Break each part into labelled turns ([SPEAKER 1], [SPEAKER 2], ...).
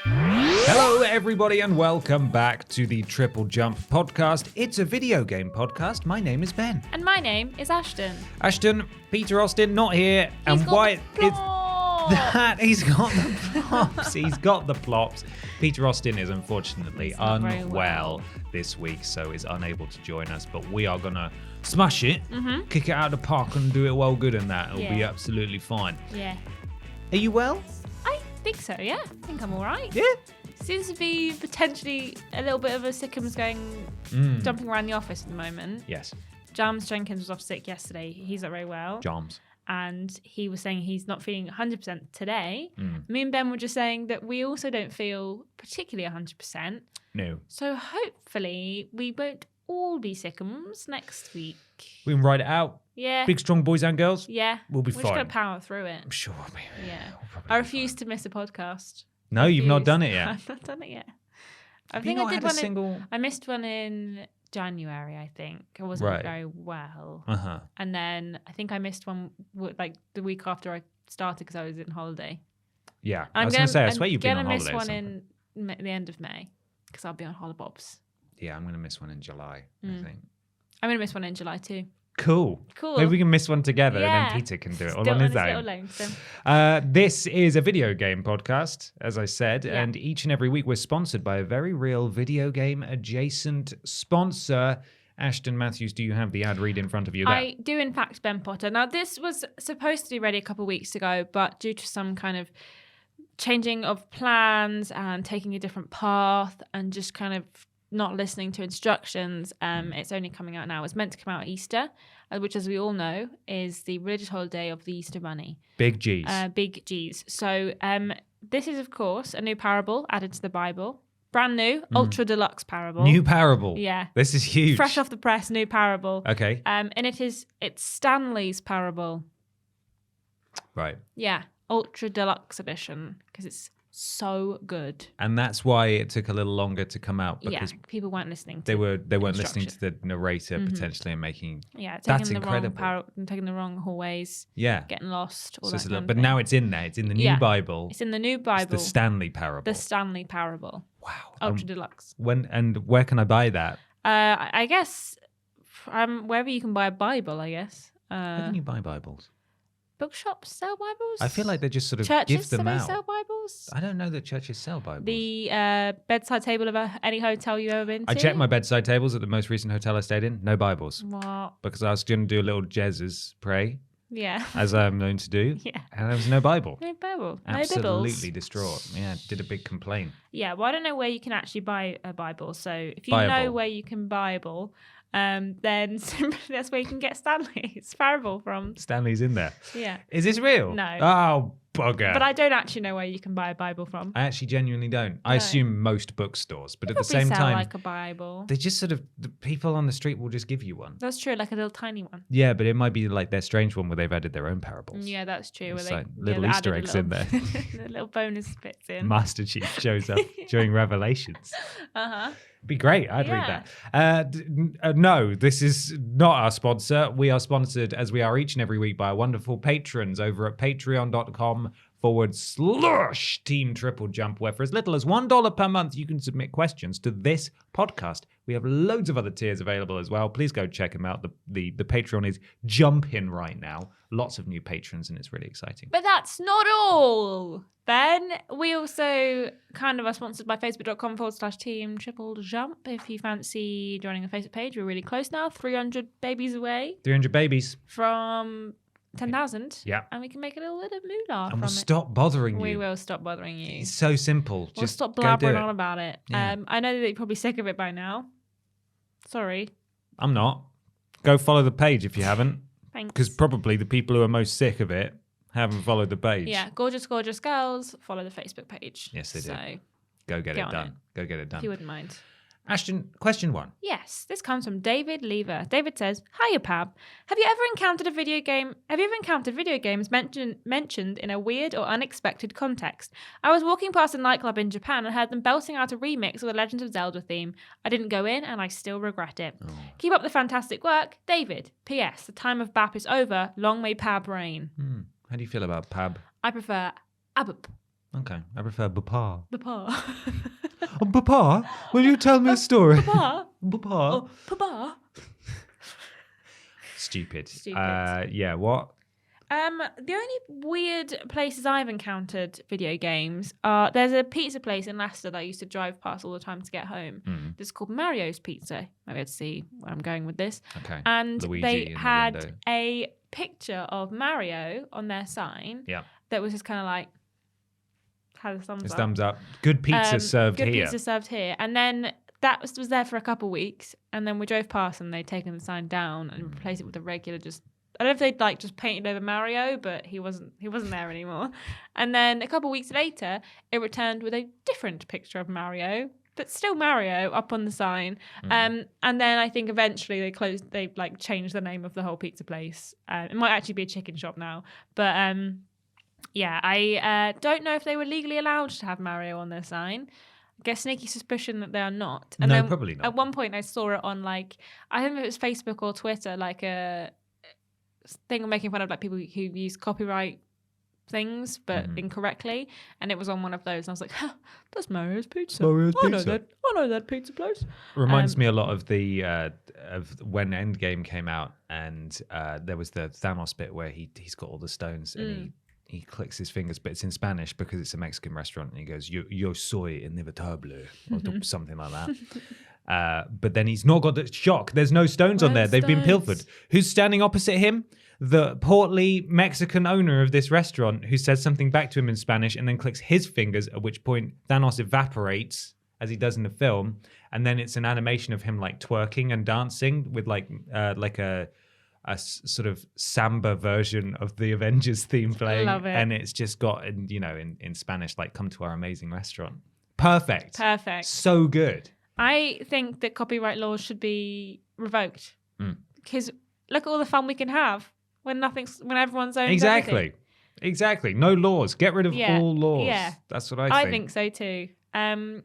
[SPEAKER 1] Hello, everybody, and welcome back to the TripleJump podcast. It's a video game podcast. My name is Ben.
[SPEAKER 2] And my name is Ashton.
[SPEAKER 1] Ashton, Peter Austin, not here.
[SPEAKER 2] He's
[SPEAKER 1] and
[SPEAKER 2] got
[SPEAKER 1] why
[SPEAKER 2] the
[SPEAKER 1] it's
[SPEAKER 2] plot.
[SPEAKER 1] that he's got the plops. He's got the plops. Peter Austin is unfortunately
[SPEAKER 2] He's not very
[SPEAKER 1] unwell this week, so is unable to join us. But we are gonna smash it, kick it out of the park, and do it well good in that. It'll be absolutely fine.
[SPEAKER 2] Yeah.
[SPEAKER 1] Are you well?
[SPEAKER 2] I think so, yeah. I think I'm all right.
[SPEAKER 1] Yeah.
[SPEAKER 2] Seems to be potentially a little bit of a sickums jumping around the office at the moment.
[SPEAKER 1] Yes.
[SPEAKER 2] Jams Jenkins was off sick yesterday. He's not very well.
[SPEAKER 1] Jams.
[SPEAKER 2] And he was saying he's not feeling 100% today. Me and Ben were just saying that we also don't feel particularly 100%.
[SPEAKER 1] No.
[SPEAKER 2] So hopefully we won't all be sickums next week.
[SPEAKER 1] We can ride it out.
[SPEAKER 2] Yeah.
[SPEAKER 1] Big, strong boys and girls.
[SPEAKER 2] Yeah.
[SPEAKER 1] We'll be
[SPEAKER 2] We're
[SPEAKER 1] fine.
[SPEAKER 2] just going to power through it.
[SPEAKER 1] I'm sure we'll be.
[SPEAKER 2] Yeah.
[SPEAKER 1] We'll probably
[SPEAKER 2] I
[SPEAKER 1] be
[SPEAKER 2] refuse
[SPEAKER 1] fine.
[SPEAKER 2] to miss a podcast.
[SPEAKER 1] No, you've not done it yet.
[SPEAKER 2] I've not done it yet. I
[SPEAKER 1] Have
[SPEAKER 2] think
[SPEAKER 1] you not
[SPEAKER 2] I did
[SPEAKER 1] had a
[SPEAKER 2] one
[SPEAKER 1] single...
[SPEAKER 2] I missed one in January, I think. I wasn't
[SPEAKER 1] Right.
[SPEAKER 2] very well.
[SPEAKER 1] Uh-huh.
[SPEAKER 2] And then I think I missed one like the week after I started because I was in holiday.
[SPEAKER 1] Yeah.
[SPEAKER 2] And
[SPEAKER 1] I was going to say, I swear you've been on holiday.
[SPEAKER 2] I'm
[SPEAKER 1] or
[SPEAKER 2] going to miss
[SPEAKER 1] something.
[SPEAKER 2] one in the end of May because I'll be on Hollybobs.
[SPEAKER 1] Yeah, I'm going to miss one in July, I think.
[SPEAKER 2] I'm going to miss one in July too.
[SPEAKER 1] Cool.
[SPEAKER 2] Cool.
[SPEAKER 1] Maybe we can miss one together and
[SPEAKER 2] Yeah.
[SPEAKER 1] then Peter can do it all
[SPEAKER 2] Still
[SPEAKER 1] on his
[SPEAKER 2] little
[SPEAKER 1] own.
[SPEAKER 2] lonesome.
[SPEAKER 1] This is a video game podcast, as I said,
[SPEAKER 2] Yeah.
[SPEAKER 1] and each and every week we're sponsored by a very real video game adjacent sponsor. Ashton Matthews, do you have the ad read in front of you there?
[SPEAKER 2] I do, in fact, Ben Potter. Now, this was supposed to be ready a couple of weeks ago, but due to some kind of changing of plans and taking a different path and just kind of not listening to instructions, it's only coming out now. It's meant to come out at Easter, which, as we all know, is the religious holiday of the Easter Bunny.
[SPEAKER 1] Big G's.
[SPEAKER 2] Big G's. So this is, of course, a new parable added to the Bible. Brand new, ultra deluxe parable.
[SPEAKER 1] New parable.
[SPEAKER 2] Yeah.
[SPEAKER 1] This is huge.
[SPEAKER 2] Fresh off the press, new parable.
[SPEAKER 1] Okay.
[SPEAKER 2] And it's Stanley's parable.
[SPEAKER 1] Right.
[SPEAKER 2] Yeah, ultra deluxe edition because it's so good.
[SPEAKER 1] And that's why it took a little longer to come out, because
[SPEAKER 2] people weren't listening.
[SPEAKER 1] they weren't listening to the narrator potentially and making.
[SPEAKER 2] Yeah,
[SPEAKER 1] That's
[SPEAKER 2] taking the
[SPEAKER 1] incredible.
[SPEAKER 2] taking the wrong hallways.
[SPEAKER 1] Yeah.
[SPEAKER 2] Getting lost. All
[SPEAKER 1] So it's
[SPEAKER 2] that
[SPEAKER 1] a little,
[SPEAKER 2] kind
[SPEAKER 1] but
[SPEAKER 2] of
[SPEAKER 1] now
[SPEAKER 2] thing.
[SPEAKER 1] it's in there. It's in the new
[SPEAKER 2] Yeah.
[SPEAKER 1] Bible.
[SPEAKER 2] It's in the new
[SPEAKER 1] It's
[SPEAKER 2] Bible.
[SPEAKER 1] the Stanley parable.
[SPEAKER 2] The Stanley parable.
[SPEAKER 1] Wow.
[SPEAKER 2] Ultra deluxe.
[SPEAKER 1] When and where can I buy that?
[SPEAKER 2] I guess wherever you can buy a Bible. I guess.
[SPEAKER 1] Where can you buy Bibles?
[SPEAKER 2] Bookshops sell Bibles.
[SPEAKER 1] I feel like they just sort of
[SPEAKER 2] churches
[SPEAKER 1] give them
[SPEAKER 2] do they
[SPEAKER 1] out.
[SPEAKER 2] sell Bibles.
[SPEAKER 1] I don't know that churches sell Bibles.
[SPEAKER 2] The bedside table of any hotel you've ever been to.
[SPEAKER 1] I checked my bedside tables at the most recent hotel I stayed in. No Bibles.
[SPEAKER 2] What?
[SPEAKER 1] Because I was going to do a little Jesus pray,
[SPEAKER 2] Yeah.
[SPEAKER 1] as I'm known to do.
[SPEAKER 2] Yeah.
[SPEAKER 1] And there was no Bible.
[SPEAKER 2] No Bible. No
[SPEAKER 1] Absolutely
[SPEAKER 2] Bibles.
[SPEAKER 1] distraught. Yeah, did a big complaint.
[SPEAKER 2] Yeah, well, I don't know where you can actually buy a Bible. So if you
[SPEAKER 1] Bible.
[SPEAKER 2] know where you can Bible, then simply that's where you can get Stanley's parable from.
[SPEAKER 1] Stanley's in there.
[SPEAKER 2] Yeah.
[SPEAKER 1] Is this real?
[SPEAKER 2] No.
[SPEAKER 1] Oh, bugger.
[SPEAKER 2] But I don't actually know where you can buy a Bible from.
[SPEAKER 1] I actually genuinely don't. I
[SPEAKER 2] No.
[SPEAKER 1] assume most bookstores, but at the
[SPEAKER 2] Probably
[SPEAKER 1] same
[SPEAKER 2] sell
[SPEAKER 1] time,
[SPEAKER 2] like a Bible.
[SPEAKER 1] they just sort of, the people on the street will just give you one.
[SPEAKER 2] That's true, like a little tiny one.
[SPEAKER 1] Yeah, but it might be like their strange one where they've added their own parables.
[SPEAKER 2] Yeah, that's true.
[SPEAKER 1] It's
[SPEAKER 2] Where
[SPEAKER 1] like
[SPEAKER 2] they,
[SPEAKER 1] little
[SPEAKER 2] they
[SPEAKER 1] Easter
[SPEAKER 2] added a
[SPEAKER 1] eggs in
[SPEAKER 2] little-
[SPEAKER 1] there.
[SPEAKER 2] the little bonus bits in.
[SPEAKER 1] Master Chief shows up during Revelations.
[SPEAKER 2] Uh-huh.
[SPEAKER 1] Be great. I'd read that. No, this is not our sponsor. We are sponsored, as we are each and every week, by our wonderful patrons over at patreon.com/Team Triple Jump, where for as little as $1 per month, you can submit questions to this podcast. We have loads of other tiers available as well. Please go check them out. The Patreon is jumping right now. Lots of new patrons, and it's really exciting.
[SPEAKER 2] But that's not all, Ben. We also kind of are sponsored by facebook.com/Team Triple Jump. If you fancy joining the Facebook page, we're really close now. 300 babies away
[SPEAKER 1] 300 babies.
[SPEAKER 2] from 10,000.
[SPEAKER 1] Yeah.
[SPEAKER 2] And we can make a little bit of moolah
[SPEAKER 1] And
[SPEAKER 2] from
[SPEAKER 1] we'll
[SPEAKER 2] it.
[SPEAKER 1] stop bothering you.
[SPEAKER 2] We will stop bothering you.
[SPEAKER 1] It's so simple.
[SPEAKER 2] We'll
[SPEAKER 1] Just
[SPEAKER 2] stop
[SPEAKER 1] go do
[SPEAKER 2] blabbering
[SPEAKER 1] it.
[SPEAKER 2] on about it.
[SPEAKER 1] Yeah.
[SPEAKER 2] I know that you're probably sick of it by now. Sorry.
[SPEAKER 1] I'm not. Go follow the page if you haven't.
[SPEAKER 2] Thanks.
[SPEAKER 1] Because probably the people who are most sick of it haven't followed the page.
[SPEAKER 2] Yeah, gorgeous, gorgeous girls, follow the Facebook page.
[SPEAKER 1] Yes, they do.
[SPEAKER 2] So,
[SPEAKER 1] Go get
[SPEAKER 2] Get
[SPEAKER 1] it
[SPEAKER 2] on
[SPEAKER 1] done.
[SPEAKER 2] it.
[SPEAKER 1] Go get it done.
[SPEAKER 2] if you wouldn't mind.
[SPEAKER 1] Ashton, question 1.
[SPEAKER 2] Yes, this comes from David Lever. David says, "Hiya, Pab. Have you ever encountered video games mentioned in a weird or unexpected context? I was walking past a nightclub in Japan and heard them belting out a remix of the Legend of Zelda theme. I didn't go in and I still regret it. Keep up the fantastic work, David. P.S. The time of BAP is over. Long may Pab reign."
[SPEAKER 1] How do you feel about Pab?
[SPEAKER 2] I prefer ABUP.
[SPEAKER 1] Okay, I prefer Bapa.
[SPEAKER 2] Bapa.
[SPEAKER 1] Oh, Bapa, will you tell me a story?
[SPEAKER 2] Bapa.
[SPEAKER 1] Bapa.
[SPEAKER 2] Oh, Papa.
[SPEAKER 1] Stupid.
[SPEAKER 2] Stupid.
[SPEAKER 1] Yeah, what?
[SPEAKER 2] The only weird places I've encountered video games are there's a pizza place in Leicester that I used to drive past all the time to get home. It's called Mario's Pizza. Maybe I'd see where I'm going with this.
[SPEAKER 1] Okay.
[SPEAKER 2] And
[SPEAKER 1] Luigi
[SPEAKER 2] they
[SPEAKER 1] in the
[SPEAKER 2] had
[SPEAKER 1] window.
[SPEAKER 2] a picture of Mario on their sign.
[SPEAKER 1] Yeah.
[SPEAKER 2] That was just kind of like had a thumbs
[SPEAKER 1] It's
[SPEAKER 2] up.
[SPEAKER 1] thumbs up. Good pizza served
[SPEAKER 2] good
[SPEAKER 1] here.
[SPEAKER 2] pizza served here. And then that was there for a couple of weeks. And then we drove past and they'd taken the sign down and replaced it with a regular just... I don't know if they'd like just painted over Mario, but he wasn't there anymore. And then a couple of weeks later, it returned with a different picture of Mario, but still Mario up on the sign. And then I think eventually they like changed the name of the whole pizza place. It might actually be a chicken shop now. But yeah, I don't know if they were legally allowed to have Mario on their sign. I get sneaky suspicion that they are not. And
[SPEAKER 1] No,
[SPEAKER 2] then
[SPEAKER 1] probably not.
[SPEAKER 2] At one point I saw it on I don't know if it was Facebook or Twitter, like a thing of making fun of like people who use copyright things but incorrectly, and it was on one of those and I was like, that's Mario's Pizza. I know that pizza place.
[SPEAKER 1] Reminds me a lot of the of when Endgame came out, and there was the Thanos bit where he's got all the stones and he clicks his fingers, but it's in Spanish because it's a Mexican restaurant, and he goes, yo soy inevitable, or something like that. But then he's not got the shock. There's no stones on there. They've been pilfered. Who's standing opposite him? The portly Mexican owner of this restaurant, who says something back to him in Spanish and then clicks his fingers, at which point Thanos evaporates, as he does in the film. And then it's an animation of him like twerking and dancing with like a sort of samba version of the Avengers theme playing.
[SPEAKER 2] Love it.
[SPEAKER 1] And it's just got, in Spanish, like, come to our amazing restaurant. Perfect. So good.
[SPEAKER 2] I think that copyright laws should be revoked because look at all the fun we can have when everyone's owns everything.
[SPEAKER 1] Exactly. No laws. Get rid of all laws.
[SPEAKER 2] Yeah.
[SPEAKER 1] That's what I think.
[SPEAKER 2] I think so too.
[SPEAKER 1] I'm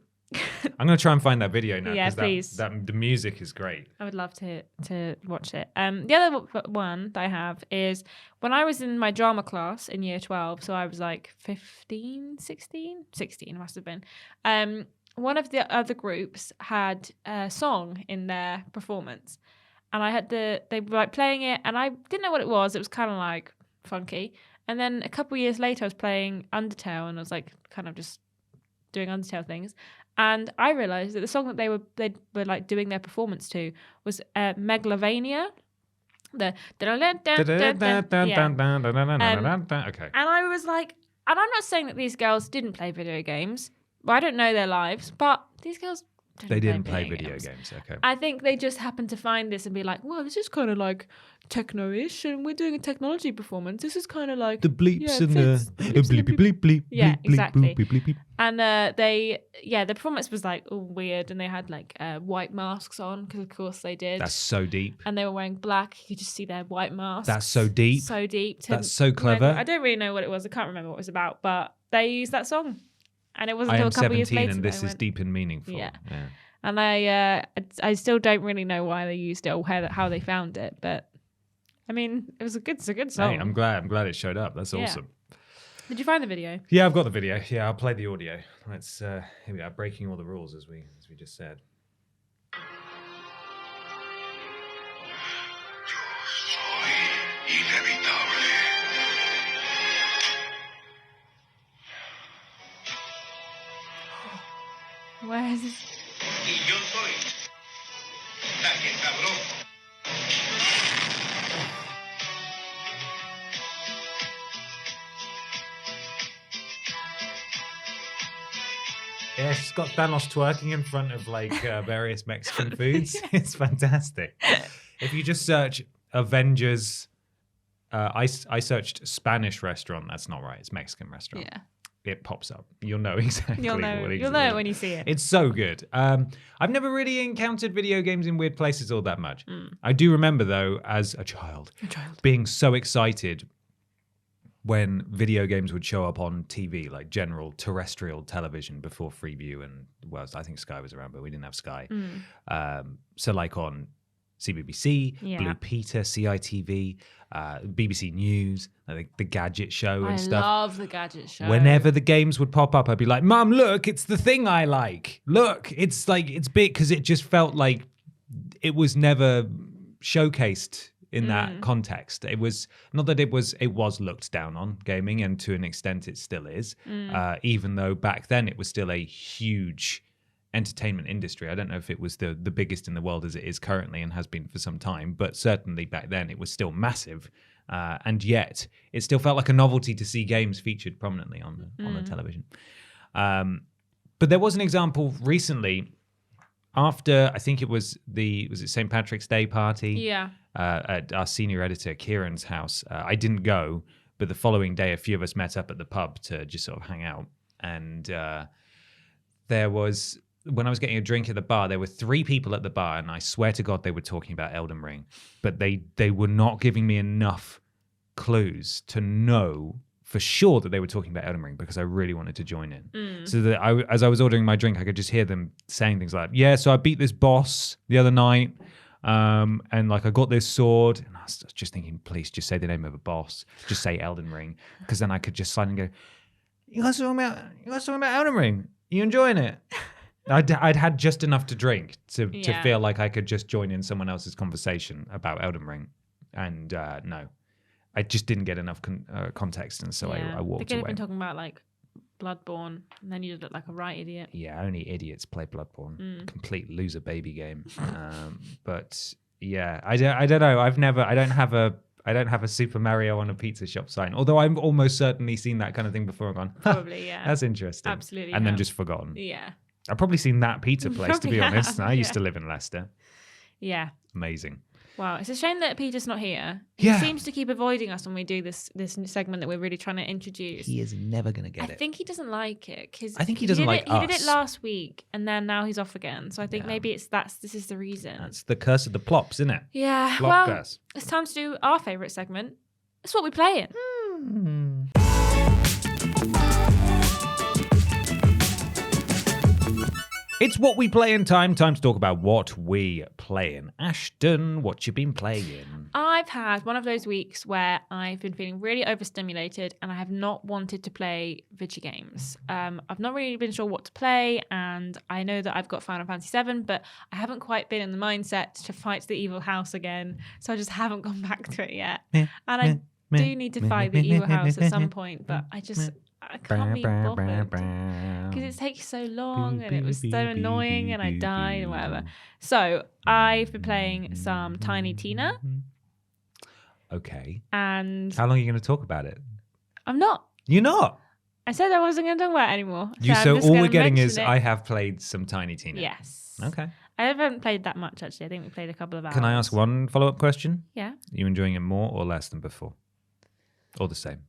[SPEAKER 1] going to try and find that video now.
[SPEAKER 2] Yeah, please.
[SPEAKER 1] The music is great.
[SPEAKER 2] I would love to watch it. The other one that I have is when I was in my drama class in year 12, so I was like 16 must have been. One of the other groups had a song in their performance, and they were like playing it, and I didn't know what it was. It was kind of like funky. And then a couple of years later, I was playing Undertale, and I was like kind of just doing Undertale things. And I realized that the song that they were like doing their performance to was Megalovania. The
[SPEAKER 1] Okay.
[SPEAKER 2] And I was like, and I'm not saying that these girls didn't play video games, but I don't know their lives, but these girls
[SPEAKER 1] didn't play video games. Okay.
[SPEAKER 2] I think they just happened to find this and be like, well, this is kind of like techno-ish, and we're doing a technology performance. This is kind of like
[SPEAKER 1] the bleeps and the bleep bleep bleep.
[SPEAKER 2] Yeah, exactly.
[SPEAKER 1] Bleep, bleep, bleep.
[SPEAKER 2] And the performance was like all weird, and they had like white masks on because of course they did.
[SPEAKER 1] That's so deep.
[SPEAKER 2] And they were wearing black. You could just see their white masks.
[SPEAKER 1] That's so deep.
[SPEAKER 2] So deep.
[SPEAKER 1] That's so clever.
[SPEAKER 2] I don't really know what it was. I can't remember what it was about, but they used that song. And it wasn't
[SPEAKER 1] I
[SPEAKER 2] until
[SPEAKER 1] am
[SPEAKER 2] a couple
[SPEAKER 1] 17
[SPEAKER 2] years later
[SPEAKER 1] and this is deep and meaningful.
[SPEAKER 2] Yeah. And I still don't really know why they used it or how they found it, but I mean, it's a good song.
[SPEAKER 1] Hey, I'm glad it showed up. That's awesome.
[SPEAKER 2] Did you find the video?
[SPEAKER 1] Yeah, I've got the video. Yeah, I'll play the audio. Let's here we are, breaking all the rules as we just said.
[SPEAKER 2] Where is this?
[SPEAKER 3] Y yo soy la que cabrón.
[SPEAKER 1] Yeah, she's got Thanos twerking in front of like various Mexican foods. It's fantastic. If you just search Avengers, I searched Spanish restaurant. That's not right. It's Mexican restaurant.
[SPEAKER 2] Yeah.
[SPEAKER 1] it pops up. You'll know exactly
[SPEAKER 2] You'll know.
[SPEAKER 1] what
[SPEAKER 2] You'll know it when you see it.
[SPEAKER 1] It's so good. I've never really encountered video games in weird places all that much. I do remember, though, as a child, being so excited when video games would show up on TV, like general terrestrial television before Freeview and, well, I think Sky was around, but we didn't have Sky. So like on CBBC, Blue Peter, CITV, BBC News, the Gadget Show and stuff.
[SPEAKER 2] I love the Gadget Show.
[SPEAKER 1] Whenever the games would pop up, I'd be like, Mum, look, it's the thing I like. Look, it's big, because it just felt like it was never showcased in that context. It was not that it was looked down on, gaming, and to an extent it still is, even though back then it was still a huge entertainment industry. I don't know if it was the biggest in the world as it is currently and has been for some time, but certainly back then it was still massive, and yet it still felt like a novelty to see games featured prominently on the television. But there was an example recently after, I think it was was it St. Patrick's Day party? At our senior editor Kieran's house. I didn't go, but the following day a few of us met up at the pub to just sort of hang out. And there was, when I was getting a drink at the bar, there were 3 people at the bar, and I swear to God they were talking about Elden Ring, but they were not giving me enough clues to know for sure that they were talking about Elden Ring, because I really wanted to join in. So that as I was ordering my drink, I could just hear them saying things like, yeah, so I beat this boss the other night, and like I got this sword, and I was just thinking, please just say the name of a boss, just say Elden Ring, because then I could just slide and go, you guys talking about Elden Ring? You enjoying it? I'd had just enough to drink to feel like I could just join in someone else's conversation about Elden Ring, and no, I just didn't get enough context, and so I walked away.
[SPEAKER 2] They could have been talking about like Bloodborne, and then you look like a right idiot.
[SPEAKER 1] Yeah, only idiots play Bloodborne. Complete loser baby game. But yeah, I don't know. I don't have a Super Mario on a pizza shop sign. Although I've almost certainly seen that kind of thing before and gone,
[SPEAKER 2] Probably, yeah.
[SPEAKER 1] That's interesting.
[SPEAKER 2] Absolutely.
[SPEAKER 1] And then just forgotten.
[SPEAKER 2] Yeah.
[SPEAKER 1] I've probably seen that pizza place, to be
[SPEAKER 2] Probably
[SPEAKER 1] honest.
[SPEAKER 2] have,
[SPEAKER 1] I used to live in Leicester.
[SPEAKER 2] Yeah.
[SPEAKER 1] Amazing.
[SPEAKER 2] Wow, it's a shame that Peter's not here.
[SPEAKER 1] Yeah.
[SPEAKER 2] He seems to keep avoiding us when we do this segment that we're really trying to introduce.
[SPEAKER 1] He is never going to get
[SPEAKER 2] I think he doesn't like it, because
[SPEAKER 1] I think he doesn't like us.
[SPEAKER 2] He did it last week, and then now he's off again. So I think maybe this is the reason.
[SPEAKER 1] That's the curse of the plops, isn't it?
[SPEAKER 2] Yeah.
[SPEAKER 1] Plop
[SPEAKER 2] well,
[SPEAKER 1] curse.
[SPEAKER 2] it's time to do our favourite segment. It's What We Playin.
[SPEAKER 1] It's What We Playin time. Time to talk about what we playin. Ashton, what you been playing?
[SPEAKER 2] I've had one of those weeks where I've been feeling really overstimulated and I have not wanted to play video games. I've not really been sure what to play, and I know that I've got Final Fantasy VII, but I haven't quite been in the mindset to fight the evil house again, so I just haven't gone back to it yet. And I do need to fight the evil house at some point, but I can't be bothered because it takes so long and it was so annoying and I died and whatever. So I've been playing some Tiny Tina.
[SPEAKER 1] Okay.
[SPEAKER 2] And
[SPEAKER 1] how long are you going to talk about it?
[SPEAKER 2] I'm not.
[SPEAKER 1] You're not?
[SPEAKER 2] I said I wasn't going to talk about it anymore.
[SPEAKER 1] So all we're getting is I have played some Tiny Tina.
[SPEAKER 2] Yes.
[SPEAKER 1] Okay.
[SPEAKER 2] I haven't played that much, actually. I think we played a couple of hours.
[SPEAKER 1] Can I ask one follow-up question?
[SPEAKER 2] Yeah.
[SPEAKER 1] Are you enjoying it more or less than before? Or the same?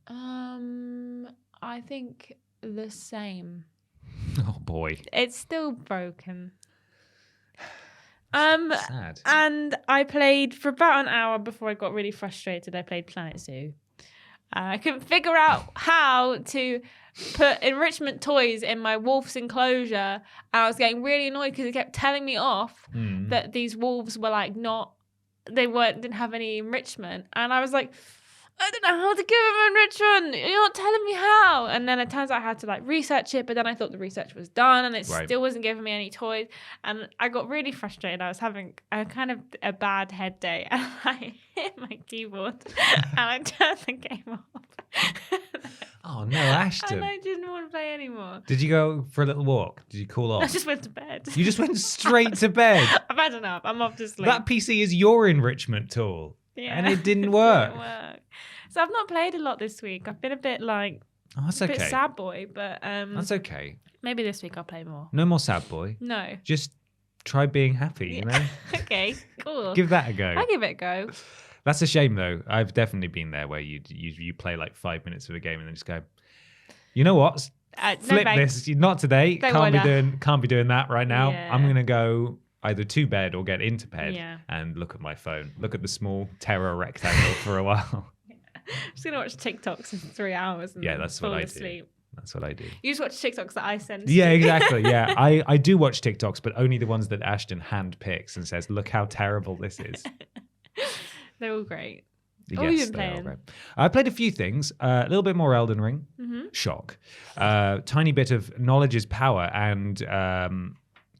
[SPEAKER 2] I think the same.
[SPEAKER 1] Oh, boy.
[SPEAKER 2] It's still broken.
[SPEAKER 1] Sad.
[SPEAKER 2] And I played for about an hour before I got really frustrated. I played Planet Zoo. I couldn't figure out how to put enrichment toys in my wolf's enclosure. And I was getting really annoyed because it kept telling me off that these wolves were like didn't have any enrichment. And I was like, I don't know how to give them enrichment. You're not telling me how. And then it turns out I had to research it, but then I thought the research was done and it still wasn't giving me any toys. And I got really frustrated. I was having a bad head day, and I hit my keyboard and I turned the game off.
[SPEAKER 1] Oh no, Ashton.
[SPEAKER 2] And I didn't want to play anymore.
[SPEAKER 1] Did you go for a little walk? Did you cool off?
[SPEAKER 2] I just went to bed.
[SPEAKER 1] You just went straight to bed?
[SPEAKER 2] I've had enough. I'm off to sleep.
[SPEAKER 1] That PC is your enrichment tool.
[SPEAKER 2] Yeah.
[SPEAKER 1] And it didn't work.
[SPEAKER 2] It didn't work. So I've not played a lot this week. I've been a bit
[SPEAKER 1] that's okay.
[SPEAKER 2] a bit sad boy, but
[SPEAKER 1] that's okay.
[SPEAKER 2] Maybe this week I'll play more.
[SPEAKER 1] No more sad boy.
[SPEAKER 2] No.
[SPEAKER 1] Just try being happy, you know?
[SPEAKER 2] Okay, cool.
[SPEAKER 1] Give that a go.
[SPEAKER 2] I'll give it a go.
[SPEAKER 1] That's a shame though. I've definitely been there where you play 5 minutes of a game and then just go, you know what?
[SPEAKER 2] No
[SPEAKER 1] flip
[SPEAKER 2] thanks.
[SPEAKER 1] this. Not today.
[SPEAKER 2] Don't
[SPEAKER 1] Can't be doing that right now.
[SPEAKER 2] Yeah.
[SPEAKER 1] I'm gonna go either to bed or get into bed
[SPEAKER 2] Yeah.
[SPEAKER 1] and look at my phone. Look at the small terror rectangle for a while.
[SPEAKER 2] I'm just gonna watch TikToks for 3 hours and
[SPEAKER 1] Yeah,
[SPEAKER 2] then
[SPEAKER 1] that's
[SPEAKER 2] fall
[SPEAKER 1] what I
[SPEAKER 2] asleep.
[SPEAKER 1] do. That's what I do.
[SPEAKER 2] You just watch TikToks that I send.
[SPEAKER 1] Yeah,
[SPEAKER 2] to you.
[SPEAKER 1] exactly. Yeah, I do watch TikToks, but only the ones that Ashton handpicks and says, "Look how terrible this is."
[SPEAKER 2] They're all great.
[SPEAKER 1] Yes,
[SPEAKER 2] What have you been
[SPEAKER 1] they are
[SPEAKER 2] playing?
[SPEAKER 1] right. I played a few things. A little bit more Elden Ring.
[SPEAKER 2] Mm-hmm.
[SPEAKER 1] Shock. Tiny bit of Knowledge is Power and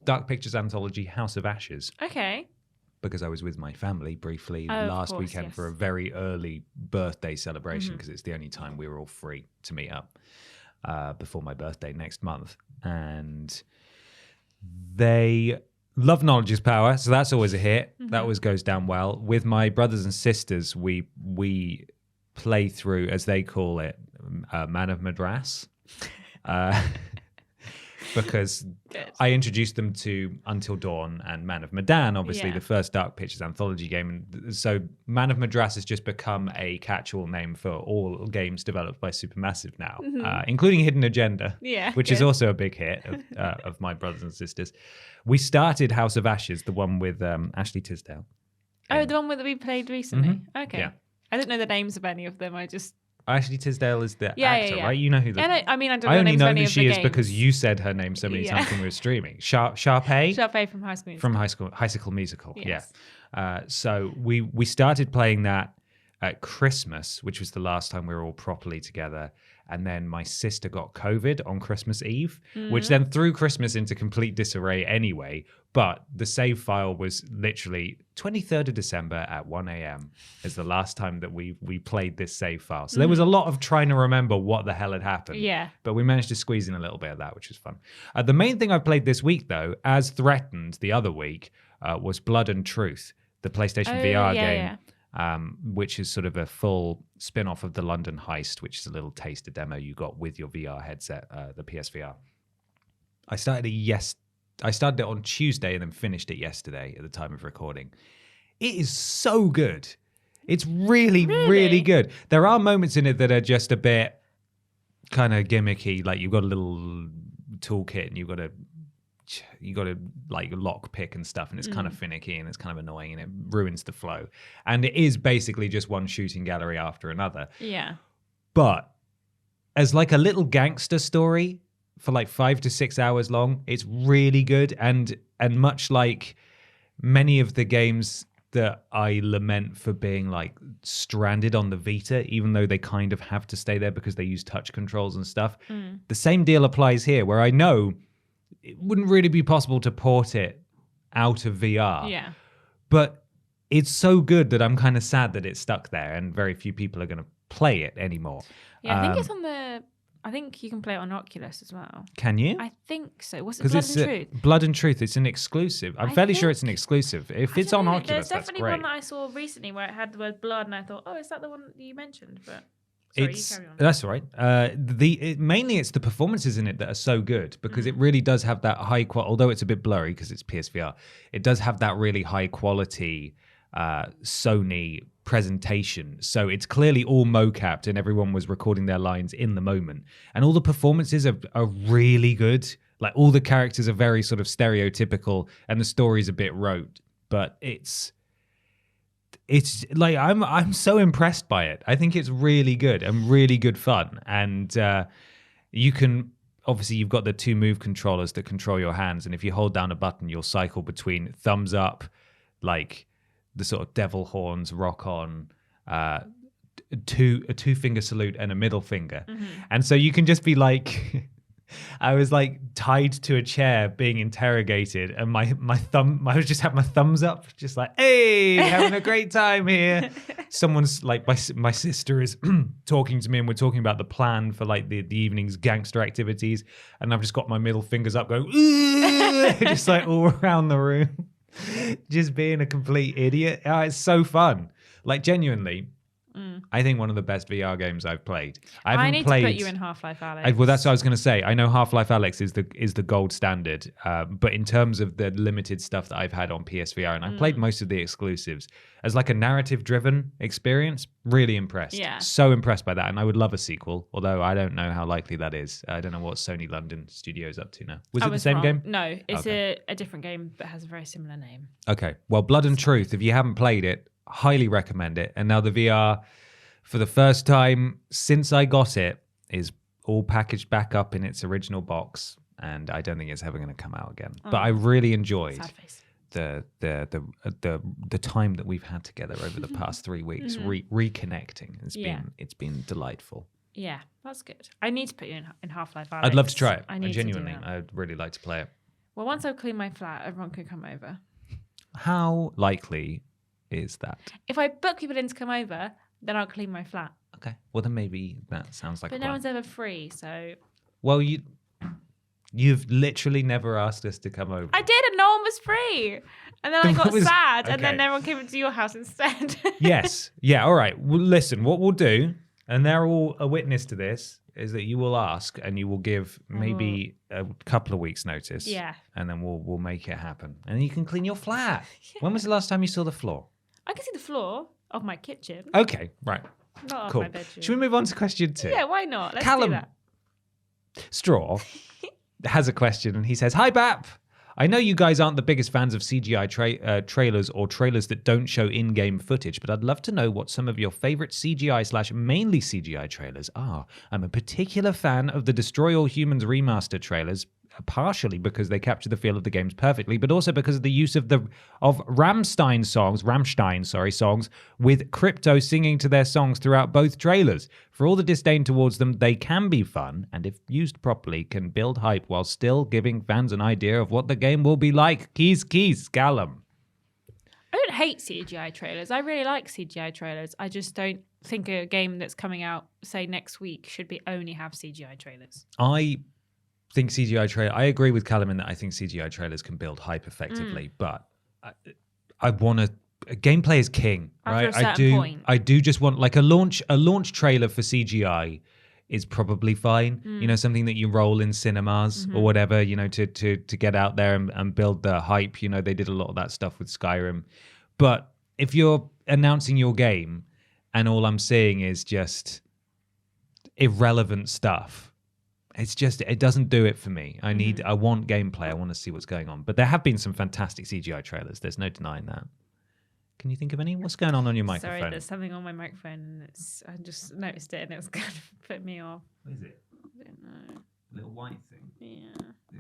[SPEAKER 1] Dark Pictures anthology House of Ashes,
[SPEAKER 2] Okay.
[SPEAKER 1] because I was with my family briefly
[SPEAKER 2] Oh, of
[SPEAKER 1] last
[SPEAKER 2] course,
[SPEAKER 1] weekend
[SPEAKER 2] yes.
[SPEAKER 1] for a very early birthday celebration,
[SPEAKER 2] Mhm.
[SPEAKER 1] because it's the only time we were all free to meet up before my birthday next month. And they love Knowledge is Power, so that's always a hit. That always goes down well. With my brothers and sisters, we play through, as they call it, Man of Madras. Because
[SPEAKER 2] Good.
[SPEAKER 1] I introduced them to Until Dawn and Man of Medan, obviously
[SPEAKER 2] Yeah.
[SPEAKER 1] the first Dark Pictures anthology game. And so Man of Madras has just become a catch-all name for all games developed by Supermassive now, including Hidden Agenda,
[SPEAKER 2] Yeah,
[SPEAKER 1] which is
[SPEAKER 2] good.
[SPEAKER 1] also a big hit of my brothers and sisters. We started House of Ashes, the one with Ashley Tisdale.
[SPEAKER 2] Oh, the one that we played recently. Okay.
[SPEAKER 1] Yeah.
[SPEAKER 2] I didn't know the names of any of them. I just.
[SPEAKER 1] Ashley Tisdale is the
[SPEAKER 2] Yeah,
[SPEAKER 1] actor,
[SPEAKER 2] yeah.
[SPEAKER 1] right? You know who the...
[SPEAKER 2] Yeah, no, I mean, I don't
[SPEAKER 1] I
[SPEAKER 2] know
[SPEAKER 1] only
[SPEAKER 2] names
[SPEAKER 1] know
[SPEAKER 2] of any
[SPEAKER 1] who
[SPEAKER 2] of
[SPEAKER 1] she
[SPEAKER 2] the
[SPEAKER 1] is
[SPEAKER 2] games.
[SPEAKER 1] because you said her name so many
[SPEAKER 2] Yeah.
[SPEAKER 1] times when we were streaming. Sharpay?
[SPEAKER 2] Sharpay from High School Musical.
[SPEAKER 1] From High School Musical,
[SPEAKER 2] Yes.
[SPEAKER 1] yeah. So we started playing that at Christmas, which was the last time we were all properly together. And then my sister got COVID on Christmas Eve, which then threw Christmas into complete disarray anyway. But the save file was literally 23rd of December at 1 a.m. is the last time that we played this save file. So there was a lot of trying to remember what the hell had happened.
[SPEAKER 2] Yeah.
[SPEAKER 1] But we managed to squeeze in a little bit of that, which was fun. The main thing I played this week, though, as threatened the other week, was Blood and Truth, the PlayStation VR game, which is sort of a full spin-off of the London Heist, which is a little taster demo you got with your VR headset, the PSVR. I started it on Tuesday and then finished it yesterday at the time of recording. It is so good. It's really, really good. There are moments in it that are just a bit kind of gimmicky. Like you've got a little toolkit and you've got to like lock pick and stuff, and it's kind of finicky and it's kind of annoying and it ruins the flow. And it is basically just one shooting gallery after another.
[SPEAKER 2] Yeah.
[SPEAKER 1] But as like a little gangster story for like 5 to 6 hours long, it's really good. And much like many of the games that I lament for being like stranded on the Vita, even though they kind of have to stay there because they use touch controls and stuff, the same deal applies here, where I know it wouldn't really be possible to port it out of VR.
[SPEAKER 2] Yeah.
[SPEAKER 1] But it's so good that I'm kind of sad that it's stuck there and very few people are going to play it anymore.
[SPEAKER 2] Yeah, I think it's on the. I think you can play it on Oculus as well.
[SPEAKER 1] Can you?
[SPEAKER 2] I think so. Was it
[SPEAKER 1] Because
[SPEAKER 2] Blood
[SPEAKER 1] it's
[SPEAKER 2] and Truth?
[SPEAKER 1] Blood and Truth. It's an exclusive. I'm
[SPEAKER 2] I
[SPEAKER 1] fairly sure
[SPEAKER 2] think-
[SPEAKER 1] it's an exclusive. If
[SPEAKER 2] I
[SPEAKER 1] it's
[SPEAKER 2] don't
[SPEAKER 1] on
[SPEAKER 2] know,
[SPEAKER 1] Oculus,
[SPEAKER 2] there's
[SPEAKER 1] that's
[SPEAKER 2] definitely
[SPEAKER 1] great.
[SPEAKER 2] one that I saw recently where it had the word blood, and I thought, oh, is that the one that you mentioned? But sorry, you carry on.
[SPEAKER 1] That's all right. Mainly it's the performances in it that are so good, because it really does have that high quality. Although it's a bit blurry because it's PSVR, it does have that really high quality Sony presentation. So it's clearly all mocapped and everyone was recording their lines in the moment. And all the performances are really good. Like all the characters are very sort of stereotypical and the story's a bit rote, but it's like I'm so impressed by it. I think it's really good and really good fun. And you can obviously, you've got the 2 move controllers that control your hands, and if you hold down a button, you'll cycle between thumbs up, like the sort of devil horns, rock on, a 2-finger salute, and a middle finger. And so you can just be like, I was like tied to a chair being interrogated, and my thumb, I would just have my thumbs up, just like, hey, having a great time here. Someone's like, my sister is talking to me, and we're talking about the plan for like the evening's gangster activities, and I've just got my middle fingers up going, just like all around the room. Just being a complete idiot. Oh, it's so fun. Like genuinely, I think one of the best VR games I've played.
[SPEAKER 2] I need to put you in Half-Life Alyx.
[SPEAKER 1] Well, that's what I was going to say. I know Half-Life Alyx is the gold standard, but in terms of the limited stuff that I've had on PSVR, and I played most of the exclusives, as like a narrative-driven experience, really impressed.
[SPEAKER 2] Yeah.
[SPEAKER 1] So impressed by that, and I would love a sequel, although I don't know how likely that is. I don't know what Sony London Studios up to now. Was it the same game?
[SPEAKER 2] No, it's a different game, but has a very similar name.
[SPEAKER 1] Okay. Well, Blood and Truth, if you haven't played it, highly recommend it. And now the VR, for the first time since I got it, is all packaged back up in its original box, and I don't think it's ever going to come out again. But I really enjoyed the time that we've had together over the past 3 weeks, reconnecting. It's been delightful.
[SPEAKER 2] Yeah, that's good. I need to put you in Half-Life Alyx.
[SPEAKER 1] I'd love to try it.
[SPEAKER 2] I
[SPEAKER 1] Genuinely, I'd really like to play it.
[SPEAKER 2] Well, once I've cleaned my flat, everyone can come over.
[SPEAKER 1] How likely is that?
[SPEAKER 2] If I book people in to come over, then I'll clean my flat.
[SPEAKER 1] Okay. Well, then maybe that sounds like a
[SPEAKER 2] But
[SPEAKER 1] plan.
[SPEAKER 2] no one's ever free, so...
[SPEAKER 1] Well, you've literally never asked us to come over.
[SPEAKER 2] I did, and no one was free. And then I got sad, and then everyone came into your house instead.
[SPEAKER 1] Yes. Yeah, all right. Well, listen, what we'll do, and they're all a witness to this, is that you will ask and you will give maybe a couple of weeks' notice.
[SPEAKER 2] Yeah.
[SPEAKER 1] And then we'll make it happen. And then you can clean your flat. Yeah. When was the last time you saw the floor?
[SPEAKER 2] I can see the floor of my kitchen.
[SPEAKER 1] Okay, right.
[SPEAKER 2] Not
[SPEAKER 1] cool.
[SPEAKER 2] of my bedroom.
[SPEAKER 1] Should we move on to question 2?
[SPEAKER 2] Yeah, why not? Let's
[SPEAKER 1] Callum
[SPEAKER 2] do that.
[SPEAKER 1] Straw has a question, and he says, "Hi, BAP. I know you guys aren't the biggest fans of CGI trailers or trailers that don't show in-game footage, but I'd love to know what some of your favorite CGI/mainly CGI trailers are. I'm a particular fan of the Destroy All Humans remaster trailers, partially because they capture the feel of the games perfectly, but also because of the use of Rammstein songs with Crypto singing to their songs throughout both trailers. For all the disdain towards them, they can be fun, and if used properly, can build hype while still giving fans an idea of what the game will be like. Keys, Callum."
[SPEAKER 2] I don't hate CGI trailers. I really like CGI trailers. I just don't think a game that's coming out, say, next week should only have CGI trailers.
[SPEAKER 1] I agree with Callum in that I think CGI trailers can build hype effectively, but I want to. Gameplay is king, right?
[SPEAKER 2] After a certain point.
[SPEAKER 1] I do just want like a launch trailer for CGI is probably fine. You know, something that you roll in cinemas or whatever. You know, to get out there and build the hype. You know, they did a lot of that stuff with Skyrim, but if you're announcing your game and all I'm seeing is just irrelevant stuff, it doesn't do it for me. I want gameplay. I want to see what's going on. But there have been some fantastic CGI trailers. There's no denying that. Can you think of any? What's going on your microphone?
[SPEAKER 2] Sorry, there's something on my microphone, and I just noticed it, and it was kind of put me off.
[SPEAKER 1] What is it?
[SPEAKER 2] I don't know.
[SPEAKER 1] Little white thing.
[SPEAKER 2] Yeah.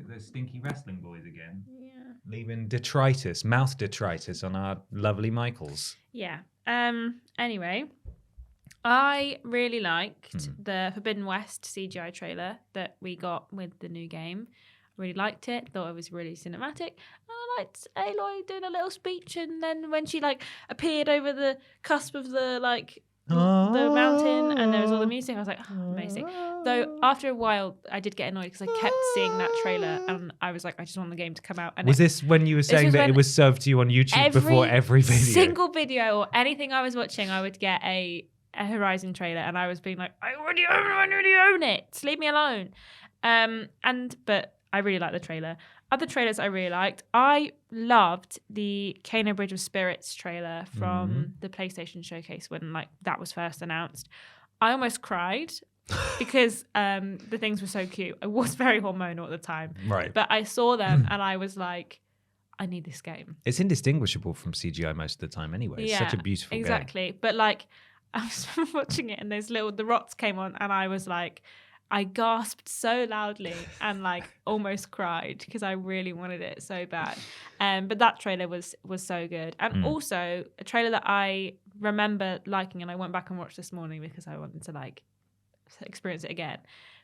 [SPEAKER 1] Those stinky wrestling boys again.
[SPEAKER 2] Yeah.
[SPEAKER 1] Leaving mouth detritus on our lovely Michaels.
[SPEAKER 2] Yeah. Anyway, I really liked the Forbidden West CGI trailer that we got with the new game. Really liked it. Thought it was really cinematic. And I liked Aloy doing a little speech, and then when she appeared over the cusp of the the mountain, and there was all the music, I was like, oh, amazing. Though after a while, I did get annoyed because I kept seeing that trailer, and I was like, I just want the game to come out. And
[SPEAKER 1] was this when you were saying that it was served to you on YouTube before every video?
[SPEAKER 2] Single video or anything I was watching, I would get a Horizon trailer, and I was being like, I already own it. Just leave me alone. But I really liked the trailer. Other trailers I really liked. I loved the Kano Bridge of Spirits trailer from the PlayStation Showcase when that was first announced. I almost cried because the things were so cute. I was very hormonal at the time.
[SPEAKER 1] Right.
[SPEAKER 2] But I saw them and I was like, I need this game.
[SPEAKER 1] It's indistinguishable from CGI most of the time anyway. It's such a beautiful game.
[SPEAKER 2] Exactly. But I was watching it and the rots came on, and I was like, I gasped so loudly and almost cried because I really wanted it so bad. But that trailer was so good. And also a trailer that I remember liking, and I went back and watched this morning because I wanted to experience it again,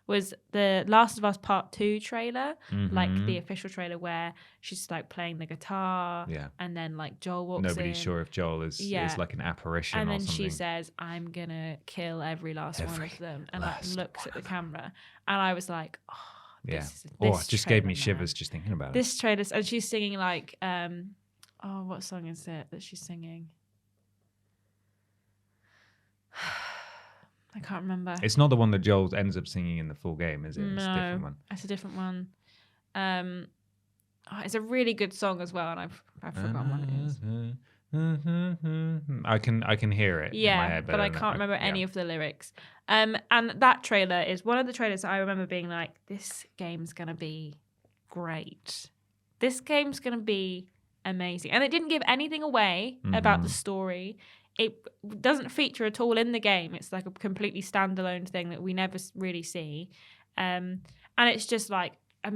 [SPEAKER 2] was the Last of Us Part 2 trailer, the official trailer where she's playing the guitar, and then Joel walks in.
[SPEAKER 1] Nobody's sure if Joel is like an apparition
[SPEAKER 2] and
[SPEAKER 1] or
[SPEAKER 2] then
[SPEAKER 1] something.
[SPEAKER 2] she says, I'm gonna kill every last one of them, and looks at the camera, and I was like, oh, this
[SPEAKER 1] it just gave me
[SPEAKER 2] trailer,
[SPEAKER 1] shivers just thinking about it.
[SPEAKER 2] This trailer, and she's singing what song is it that she's singing? I can't remember.
[SPEAKER 1] It's not the one that Joel ends up singing in the full game, is it? It's a different one.
[SPEAKER 2] It's a different one. It's a really good song as well, and I've forgotten what it is.
[SPEAKER 1] I can hear it in my head,
[SPEAKER 2] but I can't remember any of the lyrics. And that trailer is one of the trailers that I remember being like, this game's gonna be great. This game's gonna be amazing. And it didn't give anything away about the story. It doesn't feature at all in the game. It's like a completely standalone thing that we never really see. And it's just like a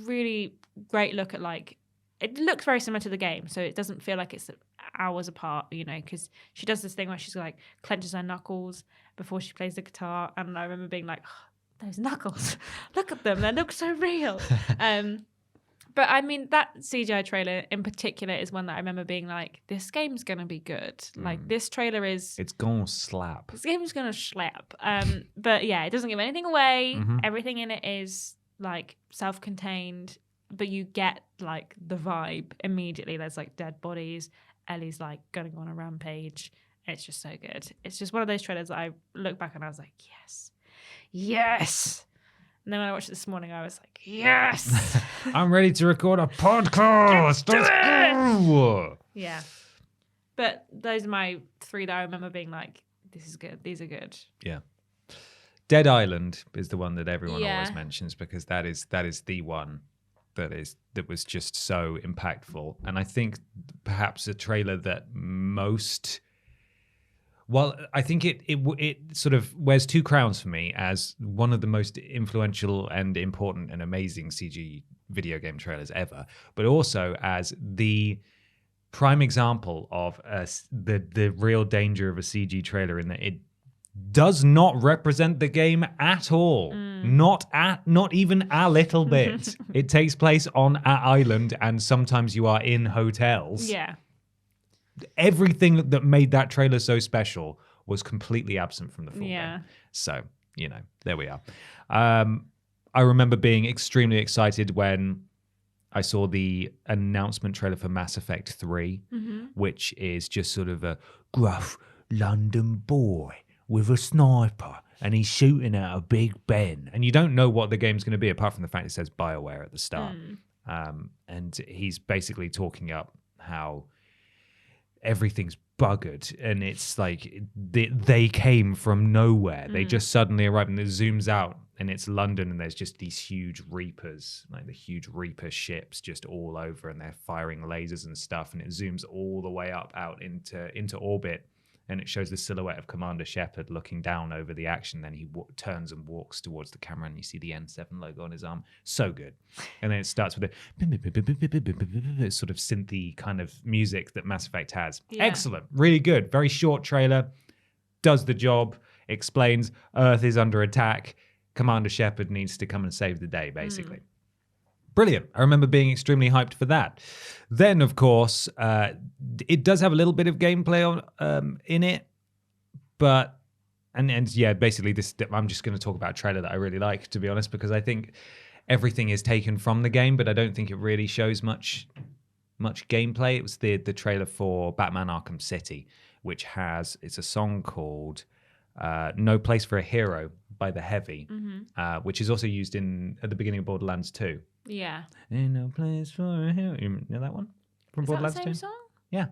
[SPEAKER 2] really great look at like, it looks very similar to the game. So it doesn't feel like it's hours apart, you know, because she does this thing where she's like clenches her knuckles before she plays the guitar. And I remember being like, oh, those knuckles, look at them. They look so real. But I mean, that CGI trailer in particular is one that I remember being like, this game's going to be good. Like, this trailer is...
[SPEAKER 1] It's going to slap.
[SPEAKER 2] This game's going to slap. But yeah, it doesn't give anything away. Everything in it is, like, self-contained. But you get, like, the vibe immediately. There's, like, dead bodies. Ellie's, like, going on a rampage. It's just so good. It's just one of those trailers that I look back and I was like, yes. Yes! And then when I watched it this morning, I was like, yes!
[SPEAKER 1] I'm ready to record a podcast. Let's go!
[SPEAKER 2] Yeah. But those are my three that I remember being like, this is good. These are good.
[SPEAKER 1] Yeah. Dead Island is the one that everyone always mentions because that is the one that was just so impactful. And I think perhaps a trailer that most... Well, I think it sort of wears two crowns for me as one of the most influential and important and amazing CG video game trailers ever, but also as the prime example of the real danger of a CG trailer in that it does not represent the game at all. Not even a little bit. It takes place on an island and sometimes you are in hotels.
[SPEAKER 2] Yeah.
[SPEAKER 1] Everything that made that trailer so special was completely absent from the full game. So, you know, there we are. I remember being extremely excited when I saw the announcement trailer for Mass Effect 3, which is just sort of a gruff London boy with a sniper and he's shooting at a Big Ben. And you don't know what the game's going to be apart from the fact it says BioWare at the start. And he's basically talking up how everything's buggered and it's like they came from nowhere. They just suddenly arrived and it zooms out and it's London and there's just these huge Reapers, like the huge Reaper ships just all over and they're firing lasers and stuff and it zooms all the way up out into orbit and it shows the silhouette of Commander Shepard looking down over the action. Then he turns and walks towards the camera and you see the N7 logo on his arm. So good. And then it starts with a sort of synthy kind of music that Mass Effect has. Yeah. Excellent. Really good. Very short trailer. Does the job. Explains Earth is under attack. Commander Shepard needs to come and save the day, basically. Brilliant. I remember being extremely hyped for that. Then, of course, it does have a little bit of gameplay in it, but and yeah, basically this. I'm just going to talk about a trailer that I really like, to be honest, because I think everything is taken from the game, but I don't think it really shows much gameplay. It was the trailer for Batman Arkham City, which it's a song called "No Place for a Hero" by The Heavy, which is also used at the beginning of Borderlands 2.
[SPEAKER 2] Yeah.
[SPEAKER 1] Ain't no place for a hero. You know that one from Borderlands 2?
[SPEAKER 2] Is that the same song?
[SPEAKER 1] Yeah.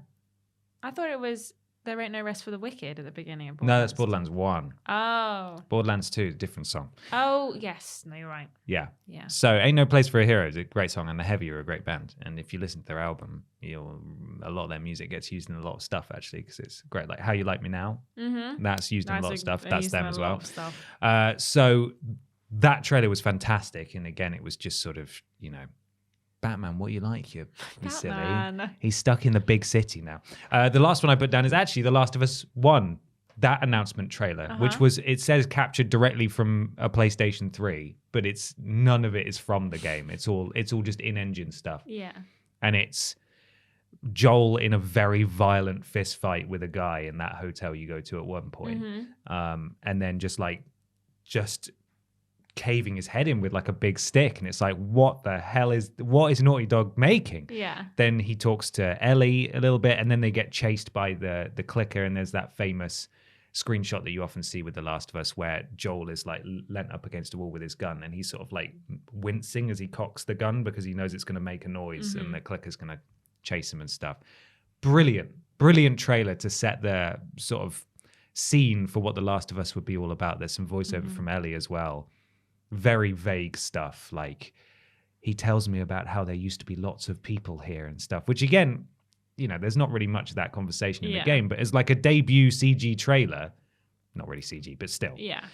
[SPEAKER 2] I thought it was There Ain't No Rest for the Wicked at the beginning of
[SPEAKER 1] No,
[SPEAKER 2] Borderlands.
[SPEAKER 1] that's Borderlands 1.
[SPEAKER 2] Oh.
[SPEAKER 1] Borderlands 2, different song.
[SPEAKER 2] Oh, yes. No, you're right.
[SPEAKER 1] Yeah.
[SPEAKER 2] Yeah.
[SPEAKER 1] So Ain't No Place for a Hero is a great song and The Heavy are a great band. And if you listen to their album, a lot of their music gets used in a lot of stuff, actually, because it's great. Like How You Like Me Now, that's used in a lot of stuff. That's them as well. So that trailer was fantastic. And again, it was just sort of, you know, Batman, what you like? You're silly. He's stuck in the big city now. The last one I put down is actually The Last of Us 1, that announcement trailer, which it says captured directly from a PlayStation 3, but none of it is from the game. It's all just in-engine stuff.
[SPEAKER 2] Yeah.
[SPEAKER 1] And it's Joel in a very violent fist fight with a guy in that hotel you go to at one point. And then just caving his head in with like a big stick, and it's like, what is Naughty Dog making?
[SPEAKER 2] Yeah.
[SPEAKER 1] Then he talks to Ellie a little bit, and then they get chased by the clicker, and there's that famous screenshot that you often see with The Last of Us where Joel is like leant up against a wall with his gun and he's sort of like wincing as he cocks the gun because he knows it's going to make a noise and the clicker's going to chase him and stuff. Brilliant trailer to set the sort of scene for what The Last of Us would be all about. There's some voiceover from Ellie as well. Very vague stuff, like he tells me about how there used to be lots of people here and stuff, which again, you know, there's not really much of that conversation in the game, but as like a debut CG trailer, not really CG, but still.
[SPEAKER 2] Yeah.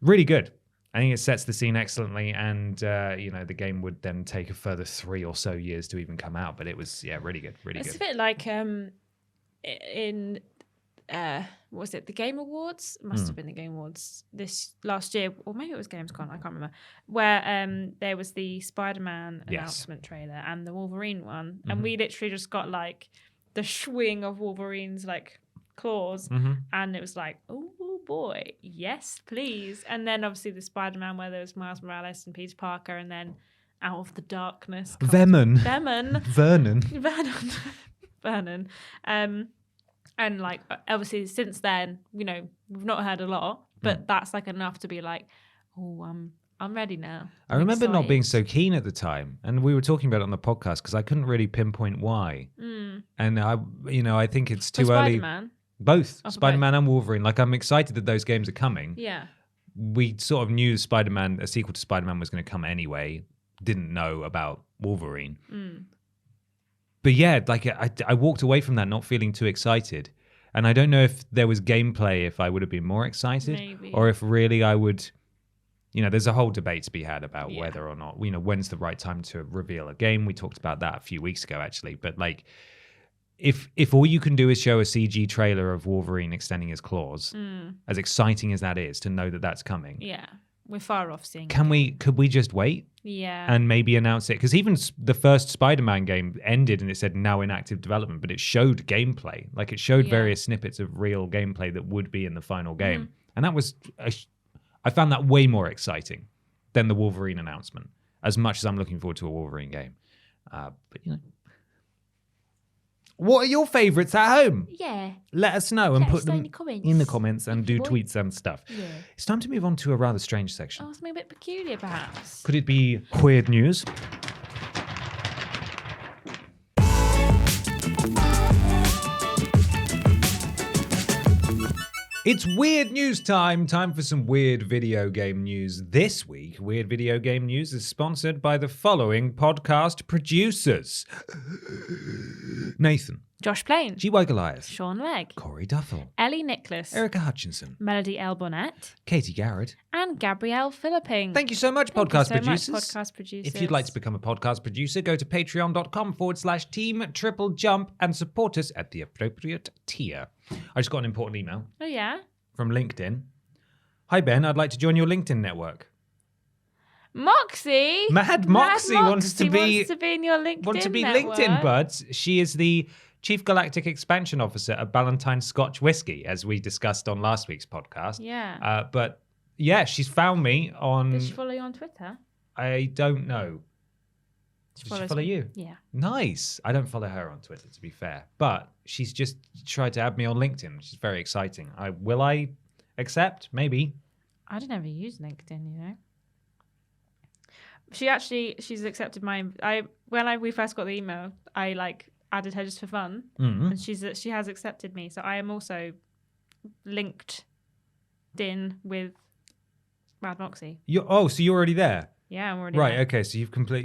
[SPEAKER 1] Really good. I think it sets the scene excellently, and you know, the game would then take a further 3 or so years to even come out, but it was really good,
[SPEAKER 2] It's a bit like in what was it, the Game Awards? It must have been the Game Awards this last year, or maybe it was Gamescom, I can't remember, where there was the Spider-Man announcement trailer and the Wolverine one, and we literally just got like the swing of Wolverine's like claws, and it was like, oh boy, yes please. And then obviously the Spider-Man where there was Miles Morales and Peter Parker, and then out of the darkness comes Vernon. And like obviously since then, you know, we've not heard a lot, but that's like enough to be like, oh, I'm ready now.
[SPEAKER 1] I remember not being so keen at the time, and we were talking about it on the podcast because I couldn't really pinpoint why. And I think it's too early.
[SPEAKER 2] Spider-Man?
[SPEAKER 1] Both Spider-Man and Wolverine. Like, I'm excited that those games are coming.
[SPEAKER 2] Yeah.
[SPEAKER 1] We sort of knew Spider-Man, a sequel to Spider-Man, was going to come anyway. Didn't know about Wolverine. But yeah, like I walked away from that not feeling too excited. And I don't know if there was gameplay, if I would have been more excited.
[SPEAKER 2] Maybe.
[SPEAKER 1] Or if really I would, you know, there's a whole debate to be had about whether or not, you know, when's the right time to reveal a game. We talked about that a few weeks ago, actually. But like, if all you can do is show a CG trailer of Wolverine extending his claws, as exciting as that is to know that that's coming.
[SPEAKER 2] Yeah. We're far off seeing
[SPEAKER 1] Could we just wait?
[SPEAKER 2] Yeah.
[SPEAKER 1] And maybe announce it? Because even the first Spider-Man game ended and it said now in active development, but it showed gameplay. Like it showed various snippets of real gameplay that would be in the final game. And that was, I found that way more exciting than the Wolverine announcement, as much as I'm looking forward to a Wolverine game. But, you know. What are your favourites at home?
[SPEAKER 2] Yeah.
[SPEAKER 1] Let us know and put them in the comments and do
[SPEAKER 2] boy.
[SPEAKER 1] tweets and stuff.
[SPEAKER 2] Yeah.
[SPEAKER 1] It's time to move on to a rather strange section.
[SPEAKER 2] Oh, something a bit peculiar, perhaps.
[SPEAKER 1] Could it be weird news? It's weird news time. Time for some weird video game news. This week, Weird Video Game News is sponsored by the following podcast producers. Nathan.
[SPEAKER 2] Josh Plain.
[SPEAKER 1] G.Y. Goliath.
[SPEAKER 2] Sean Legg.
[SPEAKER 1] Corey Duffel.
[SPEAKER 2] Ellie Nicholas.
[SPEAKER 1] Erica Hutchinson.
[SPEAKER 2] Melody L. Bonnet.
[SPEAKER 1] Katie Garrett.
[SPEAKER 2] And Gabrielle Philipping.
[SPEAKER 1] Thank you so much, podcast producers.
[SPEAKER 2] Podcast producers.
[SPEAKER 1] If you'd like to become a podcast producer, go to patreon.com/Team TripleJump and support us at the appropriate tier. I just got an important email.
[SPEAKER 2] Oh, yeah?
[SPEAKER 1] From LinkedIn. Hi, Ben. I'd like to join your LinkedIn network.
[SPEAKER 2] Moxie?
[SPEAKER 1] Mad Moxie wants to be
[SPEAKER 2] in your LinkedIn
[SPEAKER 1] Want to be
[SPEAKER 2] network.
[SPEAKER 1] LinkedIn buds. She is the Chief Galactic Expansion Officer at Ballantine Scotch Whisky, as we discussed on last week's podcast.
[SPEAKER 2] Yeah.
[SPEAKER 1] But yeah, she's found me on...
[SPEAKER 2] Does she follow you on Twitter?
[SPEAKER 1] I don't know. Does she follow you?
[SPEAKER 2] Yeah.
[SPEAKER 1] Nice. I don't follow her on Twitter, to be fair. But she's just tried to add me on LinkedIn, which is very exciting. Will I accept? Maybe.
[SPEAKER 2] I don't ever use LinkedIn, you know. She's accepted my... we first got the email, I added her just for fun.
[SPEAKER 1] Mm-hmm.
[SPEAKER 2] And she has accepted me. So I am also linked in with Mad Moxie.
[SPEAKER 1] So you're already there?
[SPEAKER 2] Yeah, I'm already
[SPEAKER 1] right,
[SPEAKER 2] there.
[SPEAKER 1] okay, so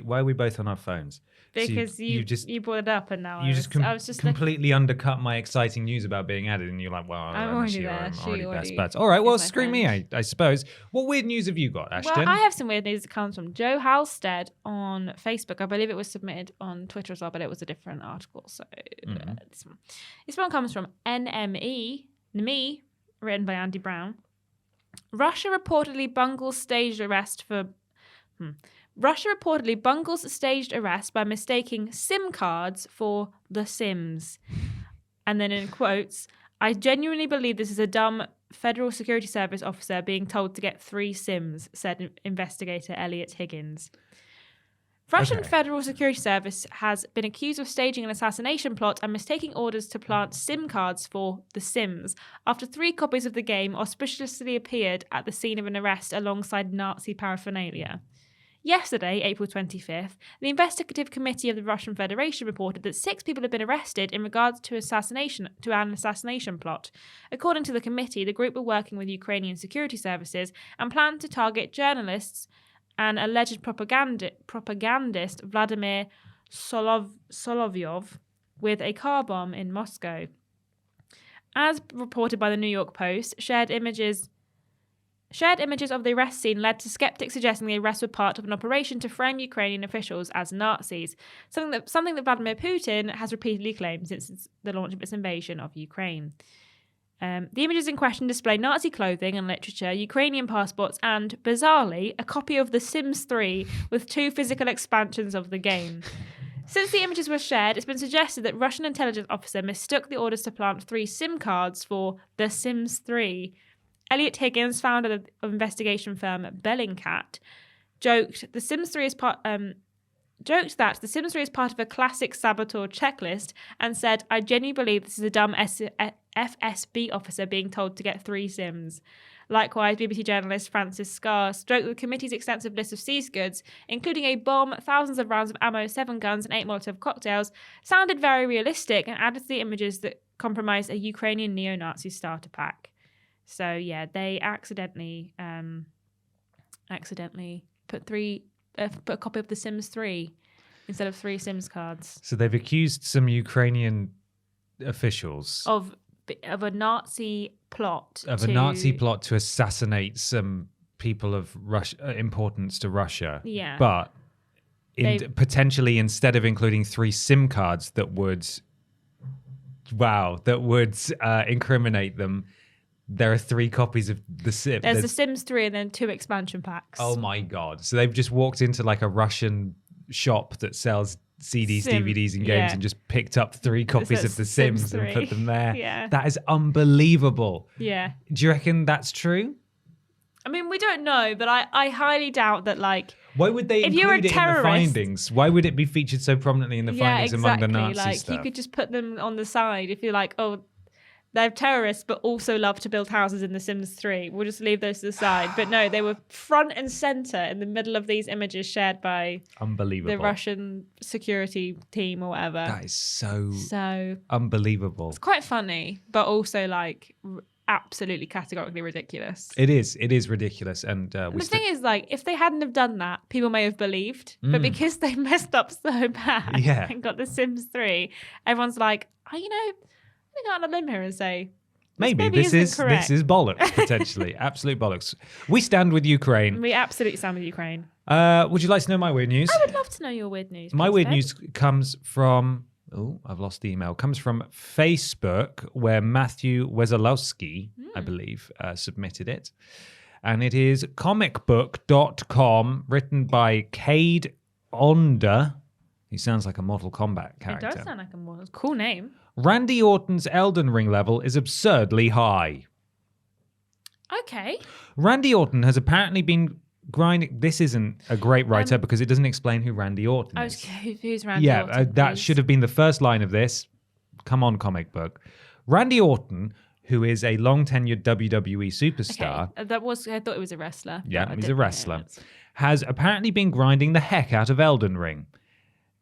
[SPEAKER 1] why are we both on our phones?
[SPEAKER 2] Because
[SPEAKER 1] so
[SPEAKER 2] you brought it up and now
[SPEAKER 1] I was just completely undercut my exciting news about being added, and you're like, well,
[SPEAKER 2] I'm already there.
[SPEAKER 1] I'm already best buds. All right, well, screw me, I suppose. What weird news have you got, Ashton?
[SPEAKER 2] Well, I have some weird news that comes from Joe Halstead on Facebook. I believe it was submitted on Twitter as well, but it was a different article. So this one comes from NME, written by Andy Brown. Russia reportedly bungles staged arrest by mistaking SIM cards for The Sims. And then in quotes, I genuinely believe this is a dumb Federal Security Service officer being told to get 3 SIMs, said investigator Elliot Higgins. Russian
[SPEAKER 1] Okay.
[SPEAKER 2] Federal Security Service has been accused of staging an assassination plot and mistaking orders to plant SIM cards for The Sims after 3 copies of the game auspiciously appeared at the scene of an arrest alongside Nazi paraphernalia. Yesterday, April 25th, the investigative committee of the Russian Federation reported that 6 people had been arrested in regards to an assassination plot. According to the committee, the group were working with Ukrainian security services and planned to target journalists and alleged propagandist Vladimir Solovyov with a car bomb in Moscow. As reported by the New York Post, shared images of the arrest scene led to skeptics suggesting the arrests were part of an operation to frame Ukrainian officials as Nazis, something that Vladimir Putin has repeatedly claimed since the launch of its invasion of Ukraine. The images in question display Nazi clothing and literature, Ukrainian passports, and, bizarrely, a copy of The Sims 3 with 2 physical expansions of the game. Since the images were shared, it's been suggested that Russian intelligence officer mistook the orders to plant 3 SIM cards for The Sims 3. Elliot Higgins, founder of investigation firm Bellingcat, joked that The Sims 3 is part of a classic saboteur checklist and said, "I genuinely believe this is a dumb FSB officer being told to get 3 Sims." Likewise, BBC journalist Francis Scarr stroked the committee's extensive list of seized goods, including a bomb, thousands of rounds of ammo, 7 guns, and 8 Molotov cocktails, sounded very realistic and added to the images that compromised a Ukrainian neo-Nazi starter pack. So yeah, they accidentally put a copy of The Sims 3 instead of 3 Sims cards.
[SPEAKER 1] So they've accused some Ukrainian officials
[SPEAKER 2] of a Nazi plot.
[SPEAKER 1] To assassinate some people of importance to Russia.
[SPEAKER 2] Yeah.
[SPEAKER 1] But potentially, instead of including 3 SIM cards that would incriminate them, there are 3 copies of the Sims.
[SPEAKER 2] There's The Sims 3 and then 2 expansion packs.
[SPEAKER 1] Oh my God. So they've just walked into like a Russian shop that sells CDs, DVDs, and games and just picked up 3 copies of The Sims and put them there.
[SPEAKER 2] Yeah.
[SPEAKER 1] That is unbelievable.
[SPEAKER 2] Yeah.
[SPEAKER 1] Do you reckon that's true?
[SPEAKER 2] I mean, we don't know, but I highly doubt that, like...
[SPEAKER 1] Why would they
[SPEAKER 2] if you're
[SPEAKER 1] include it in the findings? Why would it be featured so prominently in the findings among the Nazi stuff?
[SPEAKER 2] You could just put them on the side if you're like, oh, they're terrorists but also love to build houses in The Sims 3. We'll just leave those to the side. But no, they were front and center in the middle of these images shared by
[SPEAKER 1] unbelievable
[SPEAKER 2] the Russian security team or whatever.
[SPEAKER 1] That is so unbelievable.
[SPEAKER 2] It's quite funny, but also like absolutely categorically ridiculous.
[SPEAKER 1] It is ridiculous. And
[SPEAKER 2] the thing is, like, if they hadn't have done that, people may have believed. But because they messed up so bad and got The Sims 3, everyone's like, oh, you know, I'm going to go on a limb here and say,
[SPEAKER 1] maybe this is bollocks, potentially. Absolute bollocks. We stand with Ukraine.
[SPEAKER 2] We absolutely stand with Ukraine.
[SPEAKER 1] Would you like to know my weird news?
[SPEAKER 2] I would love to know your weird news.
[SPEAKER 1] My weird news comes from... Oh, I've lost the email. Comes from Facebook, where Matthew Wesolowski, I believe, submitted it. And it is comicbook.com, written by Cade Onda. He sounds like a Mortal Kombat character.
[SPEAKER 2] It does sound like a cool name.
[SPEAKER 1] Randy Orton's Elden Ring level is absurdly high.
[SPEAKER 2] Okay.
[SPEAKER 1] Randy Orton has apparently been grinding. This isn't a great writer because it doesn't explain who Randy Orton is.
[SPEAKER 2] Who's Randy Orton?
[SPEAKER 1] Yeah, that should have been the first line of this. Come on, comic book. Randy Orton, who is a long-tenured WWE superstar.
[SPEAKER 2] Okay. I thought it was a wrestler.
[SPEAKER 1] Yeah, he's a wrestler. Has apparently been grinding the heck out of Elden Ring.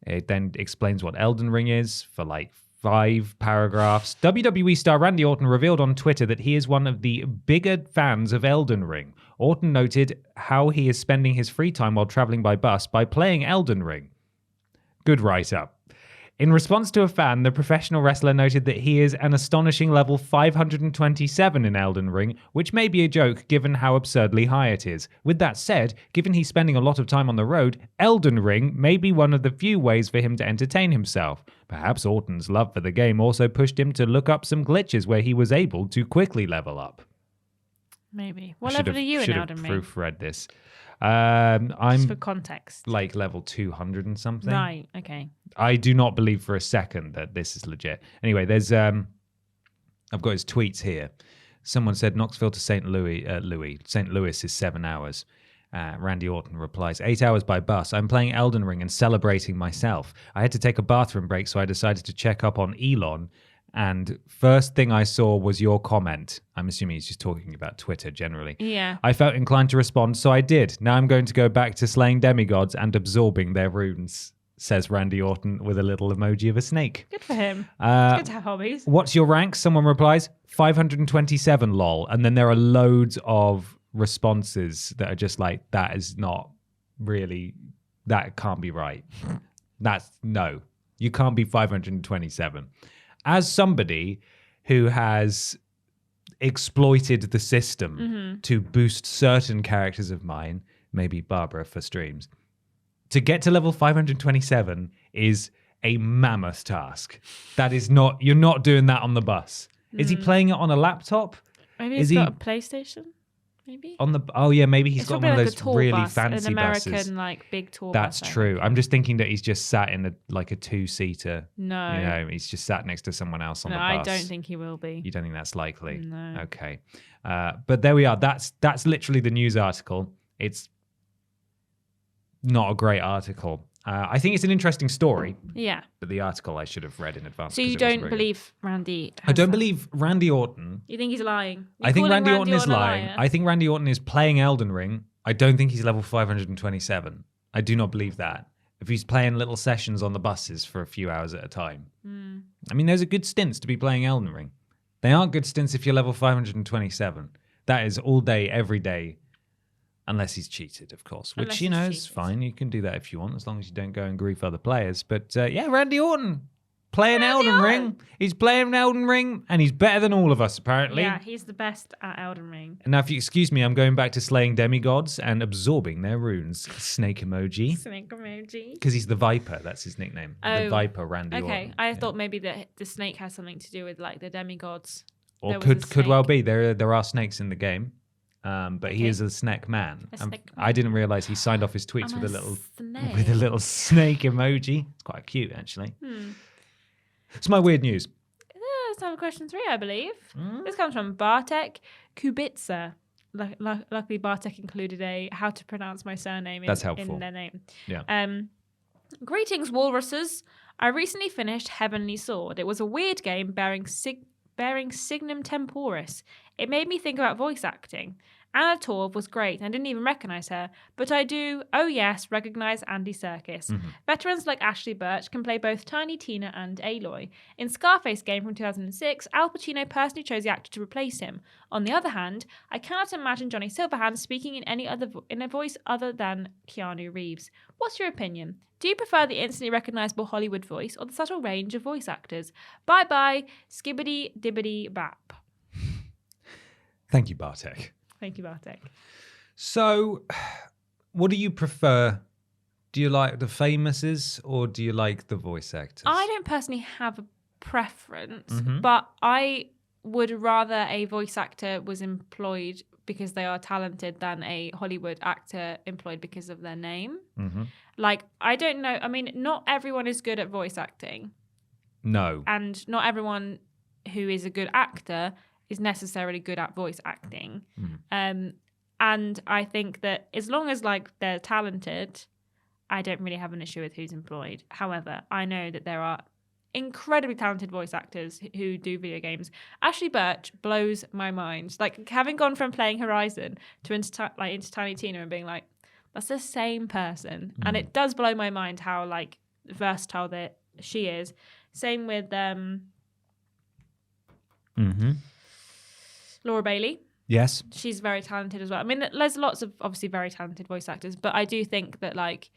[SPEAKER 1] It then explains what Elden Ring is for like 5 paragraphs. WWE star Randy Orton revealed on Twitter that he is one of the bigger fans of Elden Ring. Orton noted how he is spending his free time while traveling by bus by playing Elden Ring. Good write-up. In response to a fan, the professional wrestler noted that he is an astonishing level 527 in Elden Ring, which may be a joke given how absurdly high it is. With that said, given he's spending a lot of time on the road, Elden Ring may be one of the few ways for him to entertain himself. Perhaps Orton's love for the game also pushed him to look up some glitches where he was able to quickly level up.
[SPEAKER 2] Maybe. What level are you in Elden Ring?
[SPEAKER 1] Proofread this. I'm
[SPEAKER 2] just for context,
[SPEAKER 1] like level 200 and something.
[SPEAKER 2] Right. Okay.
[SPEAKER 1] I do not believe for a second that this is legit. Anyway, there's I've got his tweets here. Someone said Knoxville to St. Louis is 7 hours, Randy Orton replies, 8 hours by bus. I'm playing Elden Ring and celebrating myself. I had to take a bathroom break, so I decided to check up on Elon. And first thing I saw was your comment. I'm assuming he's just talking about Twitter generally.
[SPEAKER 2] Yeah.
[SPEAKER 1] I felt inclined to respond, so I did. Now I'm going to go back to slaying demigods and absorbing their runes, says Randy Orton with a little emoji of a snake.
[SPEAKER 2] Good for him. It's good to have hobbies.
[SPEAKER 1] What's your rank? Someone replies, 527 lol. And then there are loads of responses that are just like, that is not really, that can't be right. No, you can't be 527. As somebody who has exploited the system to boost certain characters of mine, maybe Barbara for streams, to get to level 527 is a mammoth task. That is not, you're not doing that on the bus. Is he playing it on a laptop?
[SPEAKER 2] Maybe he's got a PlayStation. Maybe
[SPEAKER 1] on the maybe he's
[SPEAKER 2] it's
[SPEAKER 1] got one of
[SPEAKER 2] like
[SPEAKER 1] those really
[SPEAKER 2] bus,
[SPEAKER 1] fancy
[SPEAKER 2] an American
[SPEAKER 1] buses.
[SPEAKER 2] like big tour
[SPEAKER 1] That's
[SPEAKER 2] bus.
[SPEAKER 1] true. I'm just thinking that he's just sat in a 2-seater.
[SPEAKER 2] No,
[SPEAKER 1] you know, he's just sat next to someone else on the bus.
[SPEAKER 2] I don't think he will be.
[SPEAKER 1] You don't think that's likely?
[SPEAKER 2] No.
[SPEAKER 1] Okay, but there we are. That's literally the news article. It's not a great article. I think it's an interesting story.
[SPEAKER 2] Yeah.
[SPEAKER 1] But the article I should have read in advance.
[SPEAKER 2] So you don't believe Randy?
[SPEAKER 1] I don't believe Randy Orton.
[SPEAKER 2] You think he's lying?
[SPEAKER 1] I think Randy Orton is lying. I think Randy Orton is playing Elden Ring. I don't think he's level 527. I do not believe that. If he's playing little sessions on the buses for a few hours at a time. I mean, those are good stints to be playing Elden Ring. They aren't good stints if you're level 527. That is all day, every day. Unless he's cheated, of course, which, you know, is fine. You can do that if you want, as long as you don't go and grief other players. But yeah, Randy Orton playing Elden Ring. He's playing Elden Ring, and he's better than all of us, apparently.
[SPEAKER 2] Yeah, he's the best at Elden Ring.
[SPEAKER 1] And now, if you excuse me, I'm going back to slaying demigods and absorbing their runes. Snake emoji.
[SPEAKER 2] Snake emoji.
[SPEAKER 1] Because he's the Viper. That's his nickname.
[SPEAKER 2] Oh,
[SPEAKER 1] the Viper, Randy Orton.
[SPEAKER 2] Okay, I thought maybe that the snake has something to do with like the demigods.
[SPEAKER 1] Or could well be. There are snakes in the game. But he is a snack man. I didn't realize he signed off his tweets with a little snake emoji. It's quite cute, actually. It's my weird news.
[SPEAKER 2] Let's have question 3, I believe. This comes from Bartek Kubica. Luckily, Bartek included a how to pronounce my surname in their name.
[SPEAKER 1] Yeah.
[SPEAKER 2] Greetings, walruses. I recently finished Heavenly Sword. It was a weird game bearing Signum Temporis. It made me think about voice acting. Anna Torv was great. I didn't even recognise her, but I do, oh yes, recognise Andy Serkis. Veterans like Ashley Birch can play both Tiny Tina and Aloy. In Scarface game from 2006, Al Pacino personally chose the actor to replace him. On the other hand, I cannot imagine Johnny Silverhand speaking in a voice other than Keanu Reeves. What's your opinion? Do you prefer the instantly recognisable Hollywood voice or the subtle range of voice actors? Bye bye, skibbity dibbity bap.
[SPEAKER 1] Thank you, Bartek.
[SPEAKER 2] Thank you, Bartek.
[SPEAKER 1] So, what do you prefer? Do you like the famouses or do you like the voice actors?
[SPEAKER 2] I don't personally have a preference, but I would rather a voice actor was employed because they are talented than a Hollywood actor employed because of their name. Like, I don't know. I mean, not everyone is good at voice acting.
[SPEAKER 1] No.
[SPEAKER 2] And not everyone who is a good actor is necessarily good at voice acting. And I think that as long as like they're talented, I don't really have an issue with who's employed. However, I know that there are incredibly talented voice actors who do video games. Ashley Birch blows my mind. Like, having gone from playing Horizon to into Tiny Tina and being like, that's the same person. And it does blow my mind how like versatile that she is. Same with Laura Bailey.
[SPEAKER 1] Yes.
[SPEAKER 2] She's very talented as well. I mean, there's lots of obviously very talented voice actors, but I do think that like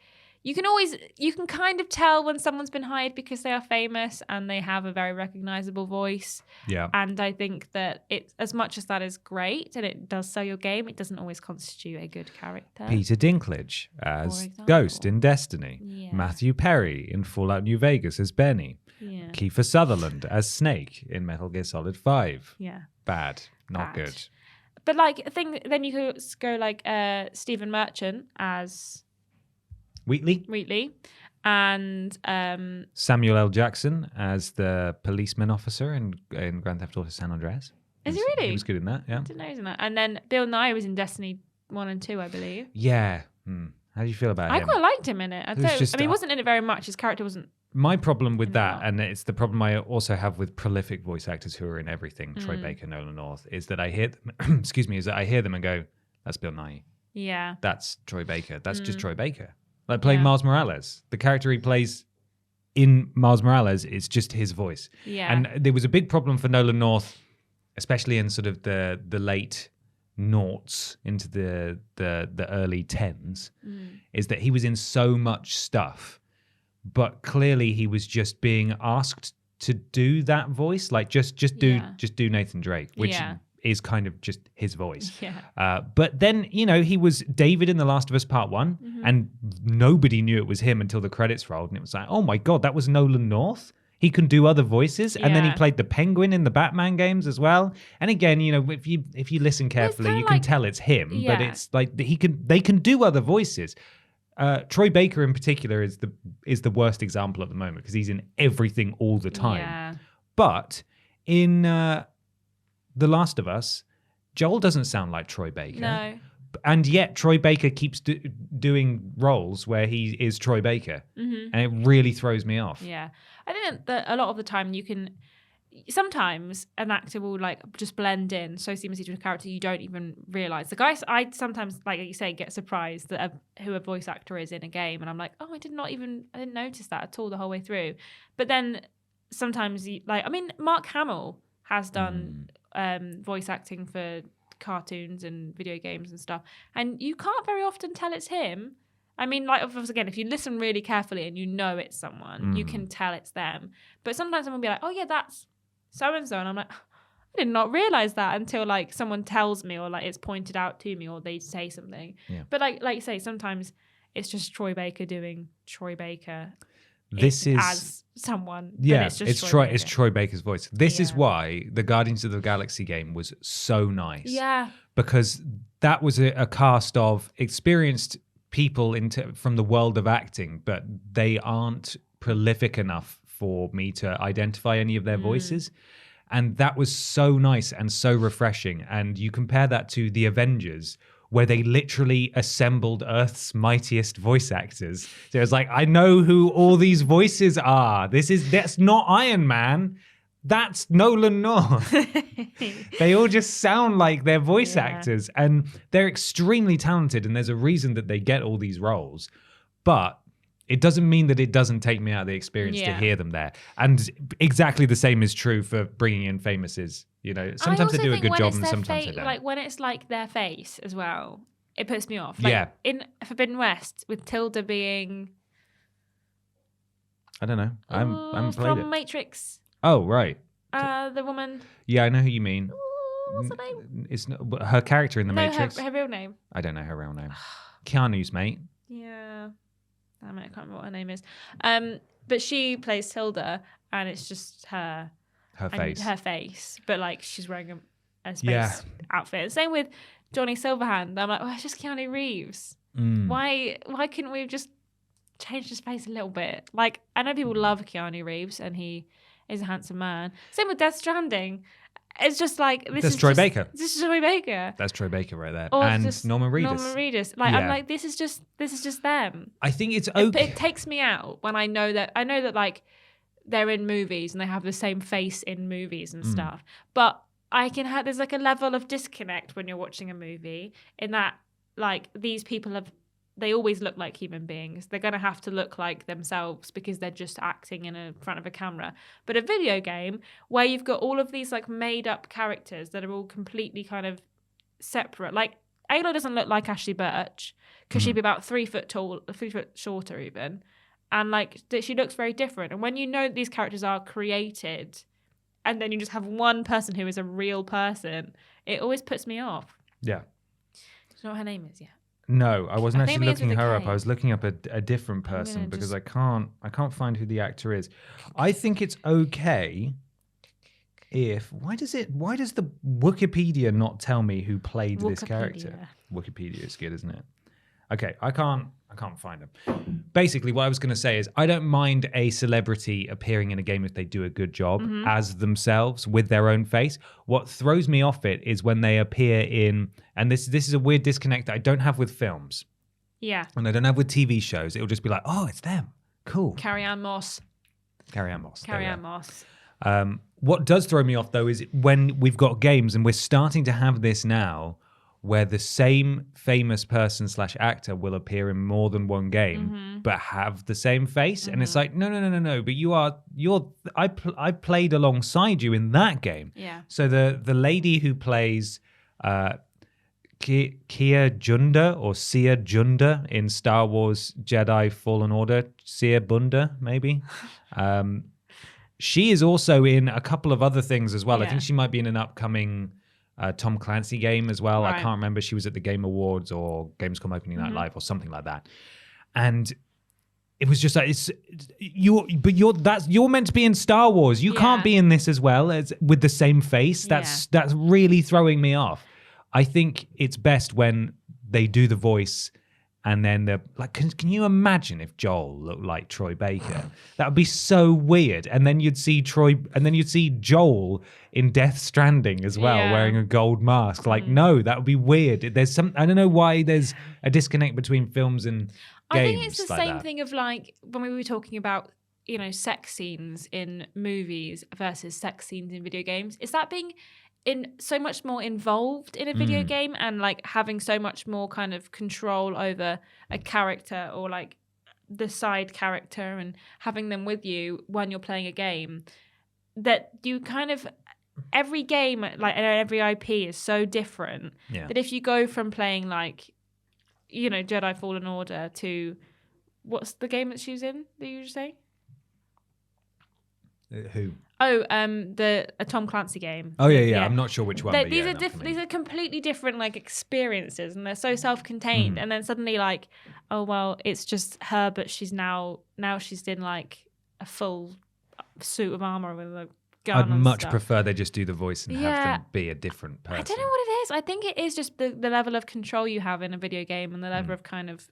[SPEAKER 2] you can kind of tell when someone's been hired because they are famous and they have a very recognizable voice.
[SPEAKER 1] Yeah.
[SPEAKER 2] And I think that it's, as much as that is great and it does sell your game, it doesn't always constitute a good character.
[SPEAKER 1] Peter Dinklage as Ghost in Destiny.
[SPEAKER 2] Yeah.
[SPEAKER 1] Matthew Perry in Fallout New Vegas as Benny.
[SPEAKER 2] Yeah.
[SPEAKER 1] Kiefer Sutherland as Snake in Metal Gear Solid 5.
[SPEAKER 2] Yeah.
[SPEAKER 1] Bad. Not good.
[SPEAKER 2] But like, I think then you could go like Stephen Merchant as Wheatley, and
[SPEAKER 1] Samuel L. Jackson as the policeman officer in Grand Theft Auto San Andreas.
[SPEAKER 2] Is he really?
[SPEAKER 1] He was good in that, yeah.
[SPEAKER 2] I didn't know he was in that. And then Bill Nye was in Destiny 1 and 2, I believe.
[SPEAKER 1] Yeah. How do you feel about
[SPEAKER 2] I
[SPEAKER 1] him?
[SPEAKER 2] quite liked him in it. I
[SPEAKER 1] was just-
[SPEAKER 2] mean, he wasn't in it very much. His character wasn't.
[SPEAKER 1] My problem with
[SPEAKER 2] In
[SPEAKER 1] that,
[SPEAKER 2] that.
[SPEAKER 1] and it's the problem I also have with prolific voice actors who are in everything, Troy Baker, Nolan North, is that I hear them, excuse me, is that I hear them and go, that's Bill Nighy.
[SPEAKER 2] Yeah.
[SPEAKER 1] That's Troy Baker. That's just Troy Baker. Like playing
[SPEAKER 2] Yeah.
[SPEAKER 1] Miles Morales. The character he plays in Miles Morales is just his voice.
[SPEAKER 2] Yeah.
[SPEAKER 1] And there was a big problem for Nolan North, especially in sort of the late noughts into the early tens, is that he was in so much stuff, but clearly he was just being asked to do that voice, like just do Nathan Drake, which is kind of just his voice.
[SPEAKER 2] Yeah.
[SPEAKER 1] But then, he was David in The Last of Us Part 1, and nobody knew it was him until the credits rolled, and it was like, oh my God, that was Nolan North? He can do other voices. And then he
[SPEAKER 2] Yeah.
[SPEAKER 1] played the Penguin in the Batman games as well. And again, if you listen carefully,
[SPEAKER 2] kinda
[SPEAKER 1] you can
[SPEAKER 2] like-
[SPEAKER 1] tell it's him, but
[SPEAKER 2] Yeah.
[SPEAKER 1] it's like they can do other voices. Troy Baker in particular is the worst example at the moment because he's in everything all the time.
[SPEAKER 2] Yeah.
[SPEAKER 1] But in The Last of Us, Joel doesn't sound like Troy Baker.
[SPEAKER 2] No.
[SPEAKER 1] And yet Troy Baker keeps doing roles where he is Troy Baker. And it really throws me off.
[SPEAKER 2] Yeah. I think that a lot of the time sometimes an actor will like just blend in so seamlessly to a character you don't even realize. The guys, I sometimes, like you say, get surprised that who a voice actor is in a game, and I'm like, oh, I didn't notice that at all the whole way through. But then sometimes, Mark Hamill has done voice acting for cartoons and video games and stuff, and you can't very often tell it's him. I mean, like, of course, again, if you listen really carefully and you know it's someone, you can tell it's them. But sometimes someone will be like, oh, yeah, that's so-and-so. And I'm like, I did not realize that until, like, someone tells me or, like, it's pointed out to me or they say something.
[SPEAKER 1] Yeah.
[SPEAKER 2] But, like you say, sometimes it's just Troy Baker doing Troy Baker as someone.
[SPEAKER 1] Yeah,
[SPEAKER 2] It's just
[SPEAKER 1] it's Troy Baker's voice. This is why the Guardians of the Galaxy game was so nice.
[SPEAKER 2] Yeah.
[SPEAKER 1] Because that was a cast of experienced people from the world of acting, but they aren't prolific enough for me to identify any of their voices. And that was so nice and so refreshing. And you compare that to the Avengers, where they literally assembled Earth's mightiest voice actors. So it's like, I know who all these voices are. That's not Iron Man. That's Nolan North. They all just sound like they're voice actors, and they're extremely talented, and there's a reason that they get all these roles. But it doesn't mean that it doesn't take me out of the experience to hear them there. And exactly the same is true for bringing in famouses. Sometimes they do a good job and sometimes they don't.
[SPEAKER 2] Like, when it's like their face as well, it puts me off. Like, in Forbidden West, with Tilda being...
[SPEAKER 1] I don't know. I haven't played
[SPEAKER 2] from
[SPEAKER 1] it.
[SPEAKER 2] Matrix.
[SPEAKER 1] Oh, right.
[SPEAKER 2] The woman.
[SPEAKER 1] Yeah, I know who you mean.
[SPEAKER 2] What's her name?
[SPEAKER 1] It's not, her character in The Matrix.
[SPEAKER 2] Her real name.
[SPEAKER 1] I don't know her real name. Keanu's mate.
[SPEAKER 2] Yeah. Damn it, I can't remember what her name is. But she plays Tilda, and it's just her face. But like, she's wearing a space outfit. Same with Johnny Silverhand. I'm like, oh, it's just Keanu Reeves. Why couldn't we have just changed his face a little bit? Like, I know people love Keanu Reeves, and he is a handsome man. Same with Death Stranding. It's just like, this is
[SPEAKER 1] Troy Baker.
[SPEAKER 2] This is Troy Baker.
[SPEAKER 1] That's Troy Baker right there.
[SPEAKER 2] Or
[SPEAKER 1] And
[SPEAKER 2] just
[SPEAKER 1] Norman Reedus.
[SPEAKER 2] Norman Reedus. Like, I'm like, this is just them.
[SPEAKER 1] I think it's okay.
[SPEAKER 2] It takes me out when I know that like they're in movies and they have the same face in movies and stuff. But there's like a level of disconnect when you're watching a movie, in that like these people they always look like human beings. They're going to have to look like themselves because they're just acting in front of a camera. But a video game where you've got all of these like made up characters that are all completely kind of separate. Like, Aloy doesn't look like Ashley Birch because she'd be about 3 foot tall, 3 foot shorter even. And like, she looks very different. And when you know these characters are created and then you just have one person who is a real person, it always puts me off.
[SPEAKER 1] Yeah.
[SPEAKER 2] It's not what her name is yet.
[SPEAKER 1] No, I wasn't
[SPEAKER 2] I think
[SPEAKER 1] actually
[SPEAKER 2] it begins
[SPEAKER 1] looking
[SPEAKER 2] with a
[SPEAKER 1] her
[SPEAKER 2] K.
[SPEAKER 1] up. I was looking up a different person because I can't find who the actor is. I think it's okay if why does the Wikipedia not tell me who played this character? Wikipedia is good, isn't it? Okay, I can't find them. Basically, what I was going to say is I don't mind a celebrity appearing in a game if they do a good job as themselves with their own face. What throws me off it is when they appear in, and this is a weird disconnect that I don't have with films.
[SPEAKER 2] Yeah.
[SPEAKER 1] And I don't have with TV shows. It'll just be like, oh, it's them. Cool.
[SPEAKER 2] Carrie-Anne Moss.
[SPEAKER 1] Carrie-Anne Moss.
[SPEAKER 2] Carrie-Anne Moss.
[SPEAKER 1] What does throw me off, though, is when we've got games, and we're starting to have this now, where the same famous person / actor will appear in more than one game, but have the same face. And it's like, no. But I played alongside you in that game.
[SPEAKER 2] Yeah.
[SPEAKER 1] So the lady who plays Kia Junda or Sia Junda in Star Wars Jedi Fallen Order, Sia Bunda, maybe. She is also in a couple of other things as well.
[SPEAKER 2] Yeah.
[SPEAKER 1] I think she might be in an upcoming Tom Clancy game as well.
[SPEAKER 2] Right.
[SPEAKER 1] I can't remember. She was at the Game Awards or Gamescom Opening Night Live or something like that. And it was just like you're meant to be in Star Wars. You can't be in this as well as with the same face. That's really throwing me off. I think it's best when they do the voice. And then they're like, can you imagine if Joel looked like Troy Baker? That would be so weird. And then you'd see Joel in Death Stranding as well, wearing a gold mask. Like, no, that would be weird. There's I don't know why there's a disconnect between films and games.
[SPEAKER 2] I think it's the
[SPEAKER 1] like
[SPEAKER 2] same
[SPEAKER 1] that.
[SPEAKER 2] thing of like when we were talking about, sex scenes in movies versus sex scenes in video games. Is that being in so much more involved in a video game and like having so much more kind of control over a character or like the side character and having them with you when you're playing a game, that you kind of every game like and every IP is so different that if you go from playing like Jedi Fallen Order to what's the game that she's in that you just say?
[SPEAKER 1] Who?
[SPEAKER 2] Oh, a Tom Clancy game.
[SPEAKER 1] Oh yeah. I'm not sure which one.
[SPEAKER 2] These are completely different like experiences, and they're so self-contained. And then suddenly, like, oh well, it's just her, but she's now she's in like a full suit of armor with a gun.
[SPEAKER 1] I'd
[SPEAKER 2] and
[SPEAKER 1] much
[SPEAKER 2] stuff.
[SPEAKER 1] prefer they just do the voice and have them be a different person.
[SPEAKER 2] I don't know what it is. I think it is just the level of control you have in a video game and the level of kind of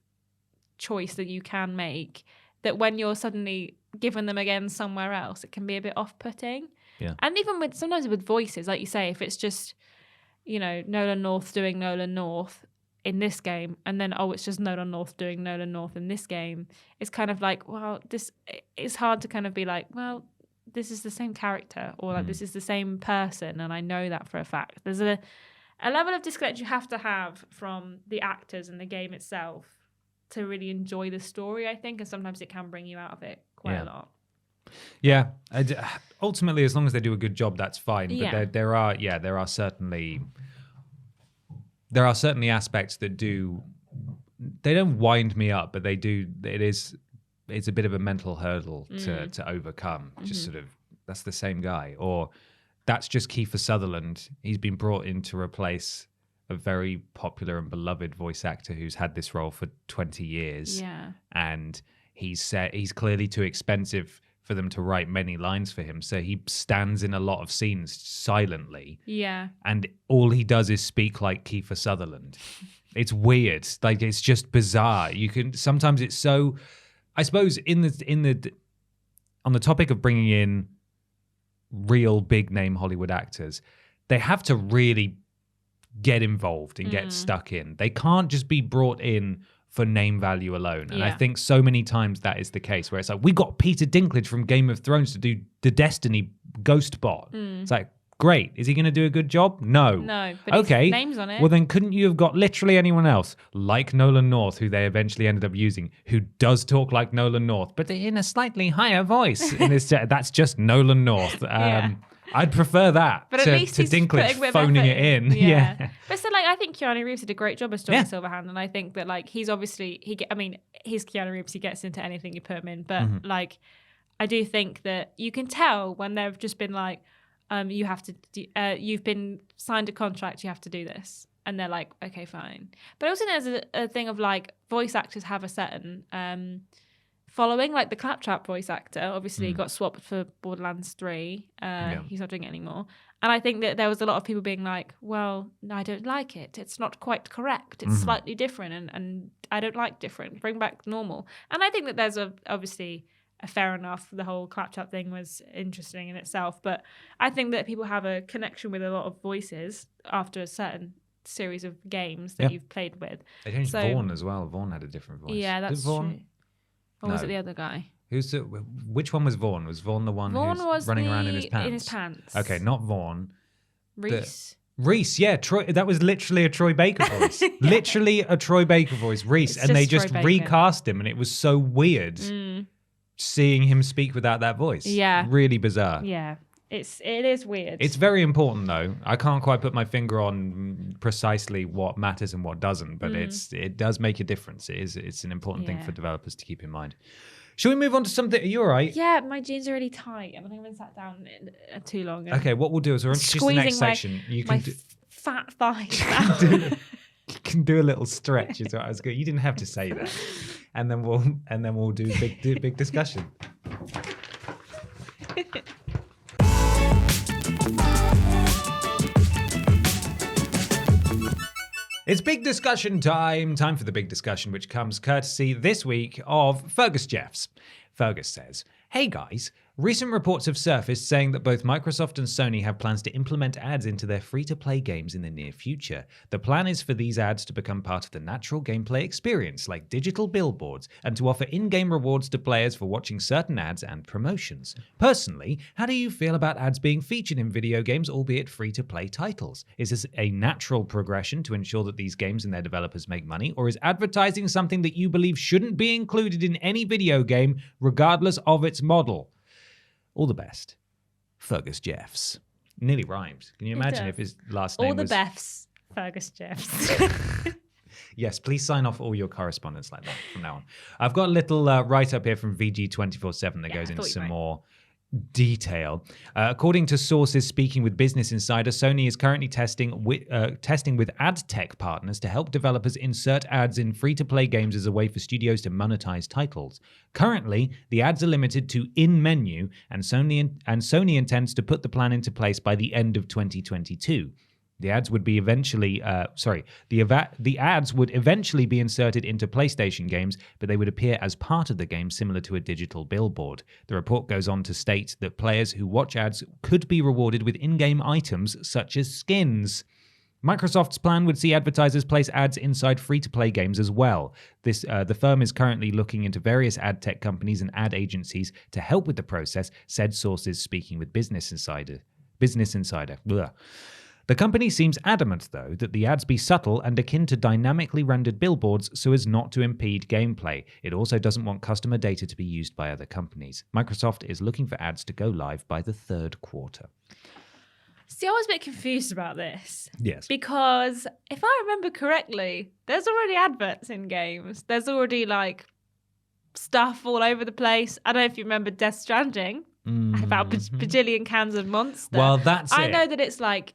[SPEAKER 2] choice that you can make. That when you're suddenly given them again somewhere else, it can be a bit off-putting. Yeah. And even sometimes with voices, like you say, if it's just, Nolan North doing Nolan North in this game, and then, it's just Nolan North doing Nolan North in this game, it's kind of like, well, it's hard to kind of be like, well, this is the same character, or like this is the same person, and I know that for a fact. There's a level of disconnect you have to have from the actors and the game itself to really enjoy the story, I think, and sometimes it can bring you out of it quite a lot. Yeah,
[SPEAKER 1] ultimately, as long as they do a good job, that's fine. But there are certainly aspects that they don't wind me up, but they do. It's a bit of a mental hurdle to overcome. Just sort of, that's the same guy, or that's just Kiefer Sutherland. He's been brought in to replace a very popular and beloved voice actor who's had this role for 20 years.
[SPEAKER 2] Yeah.
[SPEAKER 1] And he's clearly too expensive for them to write many lines for him. So he stands in a lot of scenes silently.
[SPEAKER 2] Yeah.
[SPEAKER 1] And all he does is speak like Kiefer Sutherland. It's weird. Like, it's just bizarre. Sometimes it's so, I suppose on the topic of bringing in real big name Hollywood actors, they have to really get involved and get stuck in. They can't just be brought in for name value alone. And I think so many times that is the case, where it's like, we got Peter Dinklage from Game of Thrones to do the Destiny ghost bot. It's like, great. Is he going to do a good job? No.
[SPEAKER 2] But
[SPEAKER 1] okay.
[SPEAKER 2] his name's on it.
[SPEAKER 1] Well, then couldn't you have got literally anyone else, like Nolan North, who they eventually ended up using, who does talk like Nolan North, but in a slightly higher voice? That's just Nolan North. I'd prefer that
[SPEAKER 2] but at least
[SPEAKER 1] to
[SPEAKER 2] he's
[SPEAKER 1] Dinklage phoning it in. Yeah.
[SPEAKER 2] But so, like, I think Keanu Reeves did a great job as Johnny Silverhand, and I think that, like, he's obviously he's Keanu Reeves. He gets into anything you put him in, but like, I do think that you can tell when they've just been like, you have to, you've been signed a contract, you have to do this, and they're like, okay, fine. But also there's a thing of like, voice actors have a certain following. Like the Claptrap voice actor, obviously got swapped for Borderlands 3. He's not doing it anymore. And I think that there was a lot of people being like, well, no, I don't like it. It's not quite correct. It's slightly different and I don't like different. Bring back normal. And I think that there's obviously a fair enough. The whole Claptrap thing was interesting in itself. But I think that people have a connection with a lot of voices after a certain series of games that you've played with.
[SPEAKER 1] They changed Vaughn as well. Vaughn had a different voice.
[SPEAKER 2] Yeah, that's
[SPEAKER 1] Vaughn?
[SPEAKER 2] true. Or was it the other guy?
[SPEAKER 1] Which one was Vaughn? Was Vaughn the one who's running around in his pants?
[SPEAKER 2] In his pants.
[SPEAKER 1] Okay, not Vaughn.
[SPEAKER 2] Reese.
[SPEAKER 1] Reese, yeah. Troy, that was literally a Troy Baker voice. Literally a Troy Baker voice, Reese.
[SPEAKER 2] It's
[SPEAKER 1] and they
[SPEAKER 2] just
[SPEAKER 1] just
[SPEAKER 2] Troy Baker.
[SPEAKER 1] recast him, and it was so weird seeing him speak without that voice.
[SPEAKER 2] Yeah.
[SPEAKER 1] Really bizarre.
[SPEAKER 2] Yeah. It is weird.
[SPEAKER 1] It's very important, though. I can't quite put my finger on precisely what matters and what doesn't, but it does make a difference. It's an important thing for developers to keep in mind. Shall we move on to something? Are you all right?
[SPEAKER 2] Yeah, my jeans are really tight. I think I've been sat down too long.
[SPEAKER 1] Okay, what we'll do is we'll introduce the next section. You can
[SPEAKER 2] fat thighs out.
[SPEAKER 1] You can do a little stretch. Is what I was good. You didn't have to say that, and then we'll do big discussion. It's big discussion time. Time for the big discussion, which comes courtesy this week of Fergus Jeffs. Fergus says, "Hey guys, recent reports have surfaced saying that both Microsoft and Sony have plans to implement ads into their free-to-play games in the near future. The plan is for these ads to become part of the natural gameplay experience, like digital billboards, and to offer in-game rewards to players for watching certain ads and promotions. Personally, how do you feel about ads being featured in video games, albeit free-to-play titles? Is this a natural progression to ensure that these games and their developers make money, or is advertising something that you believe shouldn't be included in any video game, regardless of its model? All the best, Fergus Jeffs." Nearly rhymed. Can you imagine if his last name
[SPEAKER 2] All the
[SPEAKER 1] was...
[SPEAKER 2] Beths, Fergus Jeffs.
[SPEAKER 1] Yes, please sign off all your correspondence like that from now on. I've got a little write-up here from VG247 that goes into some more detail. According to sources speaking with Business Insider, Sony is currently testing with ad tech partners to help developers insert ads in free-to-play games as a way for studios to monetize titles. Currently, the ads are limited to in-menu, and Sony intends to put the plan into place by the end of 2022. The ads would be the ads would eventually be inserted into PlayStation games, but they would appear as part of the game, similar to a digital billboard. The report goes on to state that players who watch ads could be rewarded with in-game items such as skins. Microsoft's plan would see advertisers place ads inside free-to-play games as well. The firm is currently looking into various ad tech companies and ad agencies to help with the process, said sources speaking with Business Insider. Blah. The company seems adamant, though, that the ads be subtle and akin to dynamically rendered billboards so as not to impede gameplay. It also doesn't want customer data to be used by other companies. Microsoft is looking for ads to go live by the third quarter.
[SPEAKER 2] See, I was a bit confused about this.
[SPEAKER 1] Yes.
[SPEAKER 2] Because if I remember correctly, there's already adverts in games. There's already like stuff all over the place. I don't know if you remember Death Stranding about bajillion cans of Monster.
[SPEAKER 1] Well, that's
[SPEAKER 2] I know that it's like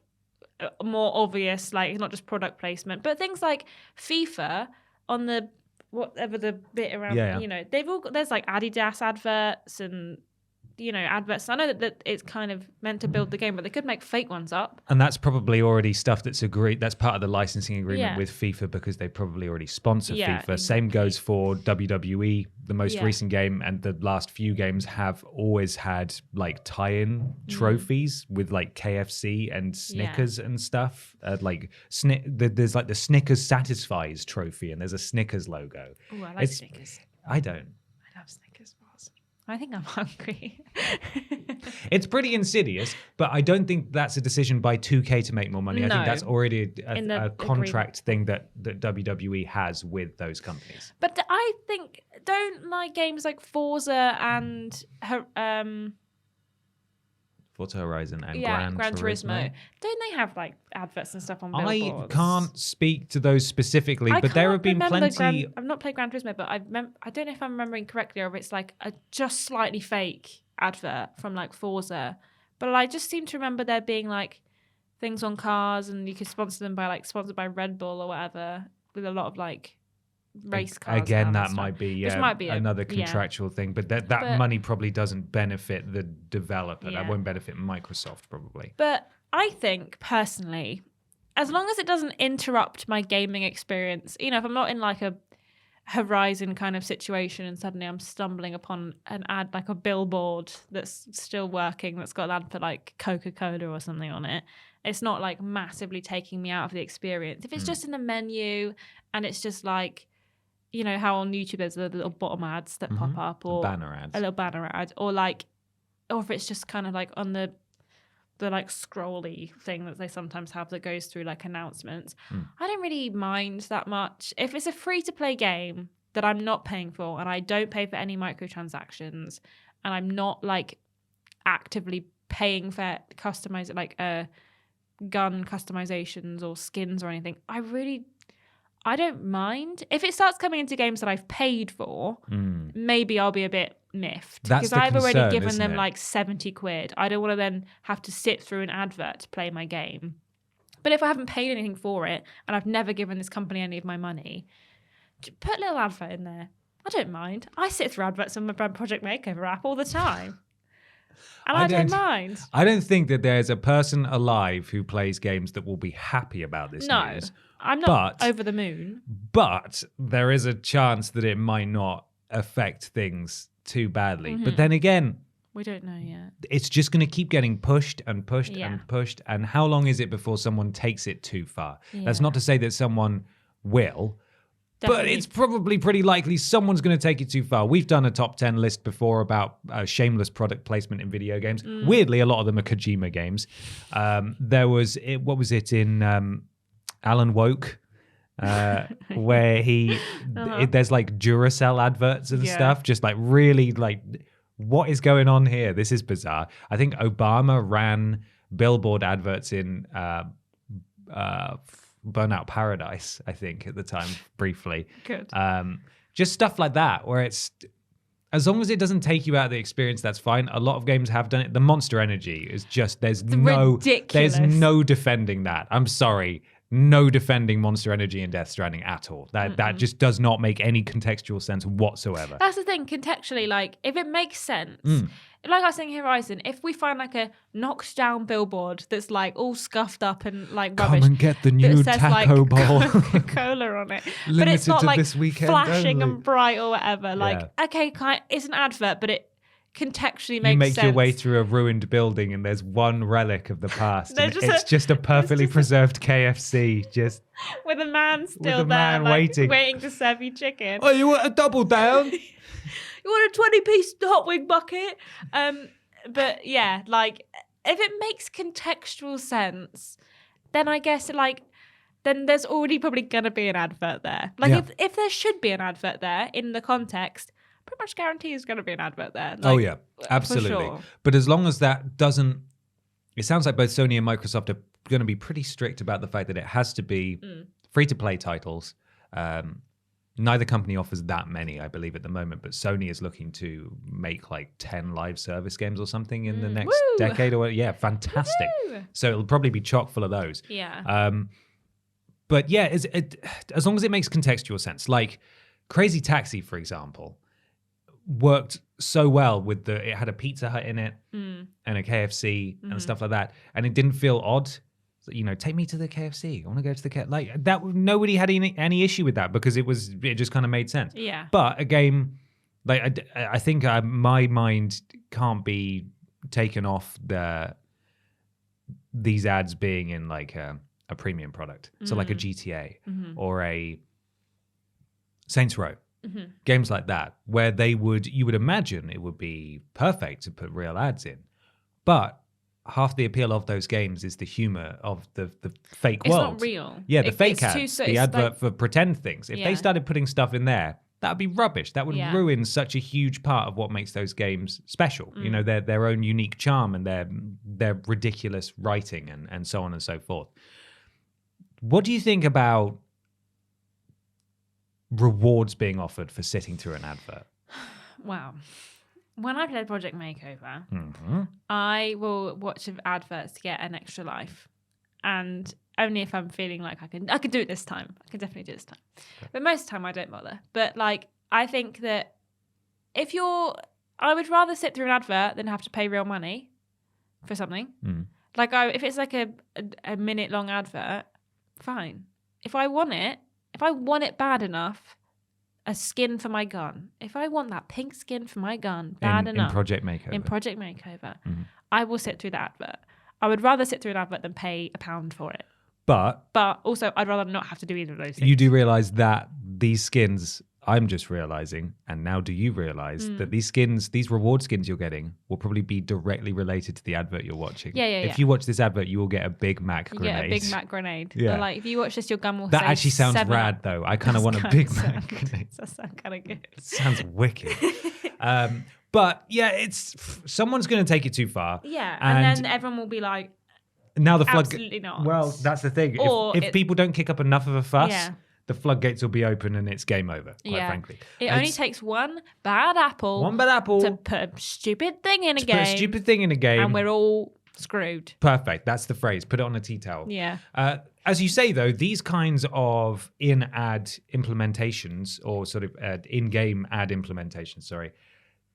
[SPEAKER 2] more obvious, like not just product placement, but things like FIFA on the whatever the bit around, you know, they've all got, there's like Adidas adverts and, you know, adverts. I know that it's kind of meant to build the game, but they could make fake ones up.
[SPEAKER 1] And that's probably already stuff that's agreed. That's part of the licensing agreement with FIFA because they probably already sponsor FIFA.
[SPEAKER 2] Exactly.
[SPEAKER 1] Same goes for WWE. The most recent game and the last few games have always had like tie-in trophies with like KFC and Snickers and stuff. There's like the Snickers Satisfies trophy and there's a Snickers logo.
[SPEAKER 2] Oh, I like Snickers.
[SPEAKER 1] I don't.
[SPEAKER 2] I love Snickers bars. I think I'm hungry.
[SPEAKER 1] It's pretty insidious, but I don't think that's a decision by 2K to make more money.
[SPEAKER 2] No.
[SPEAKER 1] I think that's already a contract
[SPEAKER 2] agreement.
[SPEAKER 1] thing that WWE has with those companies.
[SPEAKER 2] But I think, don't like games like Forza and
[SPEAKER 1] Forza Horizon and
[SPEAKER 2] Gran Turismo. Don't they have like adverts and stuff on billboards?
[SPEAKER 1] I can't speak to those specifically, but there have been plenty.
[SPEAKER 2] I've not played Gran Turismo, but I don't know if I'm remembering correctly or if it's like a just slightly fake advert from like Forza. But I just seem to remember there being like things on cars and you could sponsor them by like sponsored by Red Bull or whatever with a lot of like race cars.
[SPEAKER 1] Again,
[SPEAKER 2] now
[SPEAKER 1] that
[SPEAKER 2] and stuff,
[SPEAKER 1] might be,
[SPEAKER 2] which might be
[SPEAKER 1] another contractual thing, but that
[SPEAKER 2] But-
[SPEAKER 1] money probably doesn't benefit the developer.
[SPEAKER 2] Yeah.
[SPEAKER 1] That won't benefit Microsoft, probably.
[SPEAKER 2] But I think personally, as long as it doesn't interrupt my gaming experience, if I'm not in like a Horizon kind of situation and suddenly I'm stumbling upon an ad, like a billboard that's still working, that's got an ad for like Coca-Cola or something on it, it's not like massively taking me out of the experience. If it's just in the menu and it's just like, how on YouTube there's the little bottom ads that pop up, or
[SPEAKER 1] banner ads.
[SPEAKER 2] a little banner ad, or if it's just kind of like on the like scrolly thing that they sometimes have that goes through like announcements. I don't really mind that much. If it's a free-to-play game that I'm not paying for and I don't pay for any microtransactions and I'm not like actively paying for gun customizations or skins or anything, I don't mind. If it starts coming into games that I've paid for, maybe I'll be a bit miffed.
[SPEAKER 1] That's
[SPEAKER 2] Because
[SPEAKER 1] the
[SPEAKER 2] I've already
[SPEAKER 1] concern,
[SPEAKER 2] given
[SPEAKER 1] isn't
[SPEAKER 2] them
[SPEAKER 1] it?
[SPEAKER 2] like 70 quid. I don't want to then have to sit through an advert to play my game. But if I haven't paid anything for it and I've never given this company any of my money, put a little advert in there. I don't mind. I sit through adverts on my Brand Project Makeover app all the time. And I don't mind.
[SPEAKER 1] I don't think that there's a person alive who plays games that will be happy about this
[SPEAKER 2] No,
[SPEAKER 1] news.
[SPEAKER 2] I'm not
[SPEAKER 1] But-
[SPEAKER 2] over the moon.
[SPEAKER 1] But there is a chance that it might not affect things too badly. But then again,
[SPEAKER 2] We don't know yet.
[SPEAKER 1] it's just going to keep getting pushed and pushed
[SPEAKER 2] Yeah.
[SPEAKER 1] and pushed. And how long is it before someone takes it too far? That's
[SPEAKER 2] Yeah.
[SPEAKER 1] not to say that someone will. But
[SPEAKER 2] Definitely.
[SPEAKER 1] it's probably pretty likely someone's going to take it too far. We've done a top 10 list before about shameless product placement in video games. Weirdly, a lot of them are Kojima games. There was, what was it in Alan Woke? Where there's like Duracell adverts and
[SPEAKER 2] Yeah.
[SPEAKER 1] stuff, just like really like, what is going on here? This is bizarre. I think Obama ran billboard adverts in Burnout Paradise, I think, at the time, briefly.
[SPEAKER 2] Good.
[SPEAKER 1] Just stuff like that, where it's, as long as it doesn't take you out of the experience, that's fine. A lot of games have done it. The Monster Energy is just, there's
[SPEAKER 2] ridiculous.
[SPEAKER 1] no defending that. I'm sorry. No defending Monster Energy in Death Stranding at all. That just does not make any contextual sense whatsoever.
[SPEAKER 2] That's the thing, contextually, like, if it makes sense, like I was saying Horizon, if we find like a knocked down billboard that's like all scuffed up and like
[SPEAKER 1] Come
[SPEAKER 2] rubbish,
[SPEAKER 1] and get the new
[SPEAKER 2] that says
[SPEAKER 1] taco
[SPEAKER 2] like
[SPEAKER 1] bowl.
[SPEAKER 2] Coca-Cola on it, but
[SPEAKER 1] Limited
[SPEAKER 2] it's not
[SPEAKER 1] to
[SPEAKER 2] like
[SPEAKER 1] this weekend
[SPEAKER 2] flashing
[SPEAKER 1] only.
[SPEAKER 2] and bright or whatever. Like,
[SPEAKER 1] Yeah.
[SPEAKER 2] okay, it's an advert, but it contextually
[SPEAKER 1] You
[SPEAKER 2] makes
[SPEAKER 1] make
[SPEAKER 2] sense.
[SPEAKER 1] your way through a ruined building and there's one relic of the past.
[SPEAKER 2] There's
[SPEAKER 1] And
[SPEAKER 2] just
[SPEAKER 1] it's just a perfectly preserved KFC. Just,
[SPEAKER 2] with a man still
[SPEAKER 1] a
[SPEAKER 2] there,
[SPEAKER 1] man
[SPEAKER 2] like,
[SPEAKER 1] waiting.
[SPEAKER 2] to serve you chicken.
[SPEAKER 1] oh, you want a double down?
[SPEAKER 2] You want a 20-piece hot wing bucket? But yeah, like, if it makes contextual sense, then I guess then there's already probably gonna be an advert there. Like,
[SPEAKER 1] Yeah.
[SPEAKER 2] if there should be an advert there in the context, pretty much guarantee there's gonna be an advert there.
[SPEAKER 1] Oh
[SPEAKER 2] Like,
[SPEAKER 1] yeah,
[SPEAKER 2] for
[SPEAKER 1] absolutely.
[SPEAKER 2] sure.
[SPEAKER 1] But as long as that doesn't, it sounds like both Sony and Microsoft are going to be pretty strict about the fact that it has to be free-to-play titles. Neither company offers that many, I believe, at the moment. But Sony is looking to make like 10 live service games or something in the next
[SPEAKER 2] Woo!
[SPEAKER 1] decade. Or yeah, fantastic.
[SPEAKER 2] Woo!
[SPEAKER 1] So it'll probably be chock full of those.
[SPEAKER 2] Yeah.
[SPEAKER 1] But yeah, as long as it makes contextual sense, like Crazy Taxi, for example, worked so well with it had a Pizza Hut in it and a KFC and stuff like that, and it didn't feel odd. Take me to the KFC. I want to go to the KFC. Like that, nobody had any issue with that because it just kind of made sense.
[SPEAKER 2] Yeah.
[SPEAKER 1] But a game, like I think my mind can't be taken off these ads being in like a premium product. So like a GTA or a Saints Row. Games like that, where you would imagine it would be perfect to put real ads in. But half the appeal of those games is the humor of the fake
[SPEAKER 2] It's
[SPEAKER 1] world.
[SPEAKER 2] not real.
[SPEAKER 1] Yeah, the fake
[SPEAKER 2] it's too
[SPEAKER 1] ads,
[SPEAKER 2] so-
[SPEAKER 1] the
[SPEAKER 2] it's
[SPEAKER 1] advert
[SPEAKER 2] like-
[SPEAKER 1] for pretend things. If
[SPEAKER 2] Yeah.
[SPEAKER 1] they started putting stuff in there, that would be rubbish. That would
[SPEAKER 2] Yeah.
[SPEAKER 1] ruin such a huge part of what makes those games special. Their own unique charm and their ridiculous writing and so on and so forth. What do you think about rewards being offered for sitting through an advert?
[SPEAKER 2] Wow. When I played Project Makeover,
[SPEAKER 1] Mm-hmm.
[SPEAKER 2] I will watch adverts to get an extra life. And only if I'm feeling like I can do it this time. I can definitely do it this time. But most of the time I don't bother. But like, I think that I would rather sit through an advert than have to pay real money for something. Like if it's like a minute long advert, fine. If I want it bad enough, a skin for my gun. If I want that pink skin for my gun bad enough.
[SPEAKER 1] In Project Makeover.
[SPEAKER 2] I will sit through the advert. I would rather sit through an advert than pay £1 for it.
[SPEAKER 1] But
[SPEAKER 2] also, I'd rather not have to do either of those things.
[SPEAKER 1] You do realise that these skins, I'm just realising, and now do you realise that these reward skins you're getting will probably be directly related to the advert you're watching.
[SPEAKER 2] If
[SPEAKER 1] you watch this advert, you will get a Big Mac
[SPEAKER 2] you
[SPEAKER 1] grenade.
[SPEAKER 2] Get a Big Mac grenade.
[SPEAKER 1] Yeah.
[SPEAKER 2] Or like, if you watch this, your gun will
[SPEAKER 1] That
[SPEAKER 2] say
[SPEAKER 1] actually sounds
[SPEAKER 2] 7
[SPEAKER 1] rad,
[SPEAKER 2] Up.
[SPEAKER 1] though. I kind of want a Big Mac grenade.
[SPEAKER 2] That sounds kind of good.
[SPEAKER 1] Sounds wicked. But yeah, someone's going to take it too far.
[SPEAKER 2] Yeah, and then everyone will be like,
[SPEAKER 1] now the
[SPEAKER 2] absolutely not.
[SPEAKER 1] Well, that's the thing.
[SPEAKER 2] Or
[SPEAKER 1] if people don't kick up enough of a fuss, the floodgates will be open and it's game over, quite frankly.
[SPEAKER 2] It only takes one bad apple to put a stupid thing in a game. And we're all screwed.
[SPEAKER 1] Perfect. That's the phrase. Put it on a tea towel.
[SPEAKER 2] Yeah.
[SPEAKER 1] As you say, though, these kinds of in-ad implementations or sort of in-game ad implementations,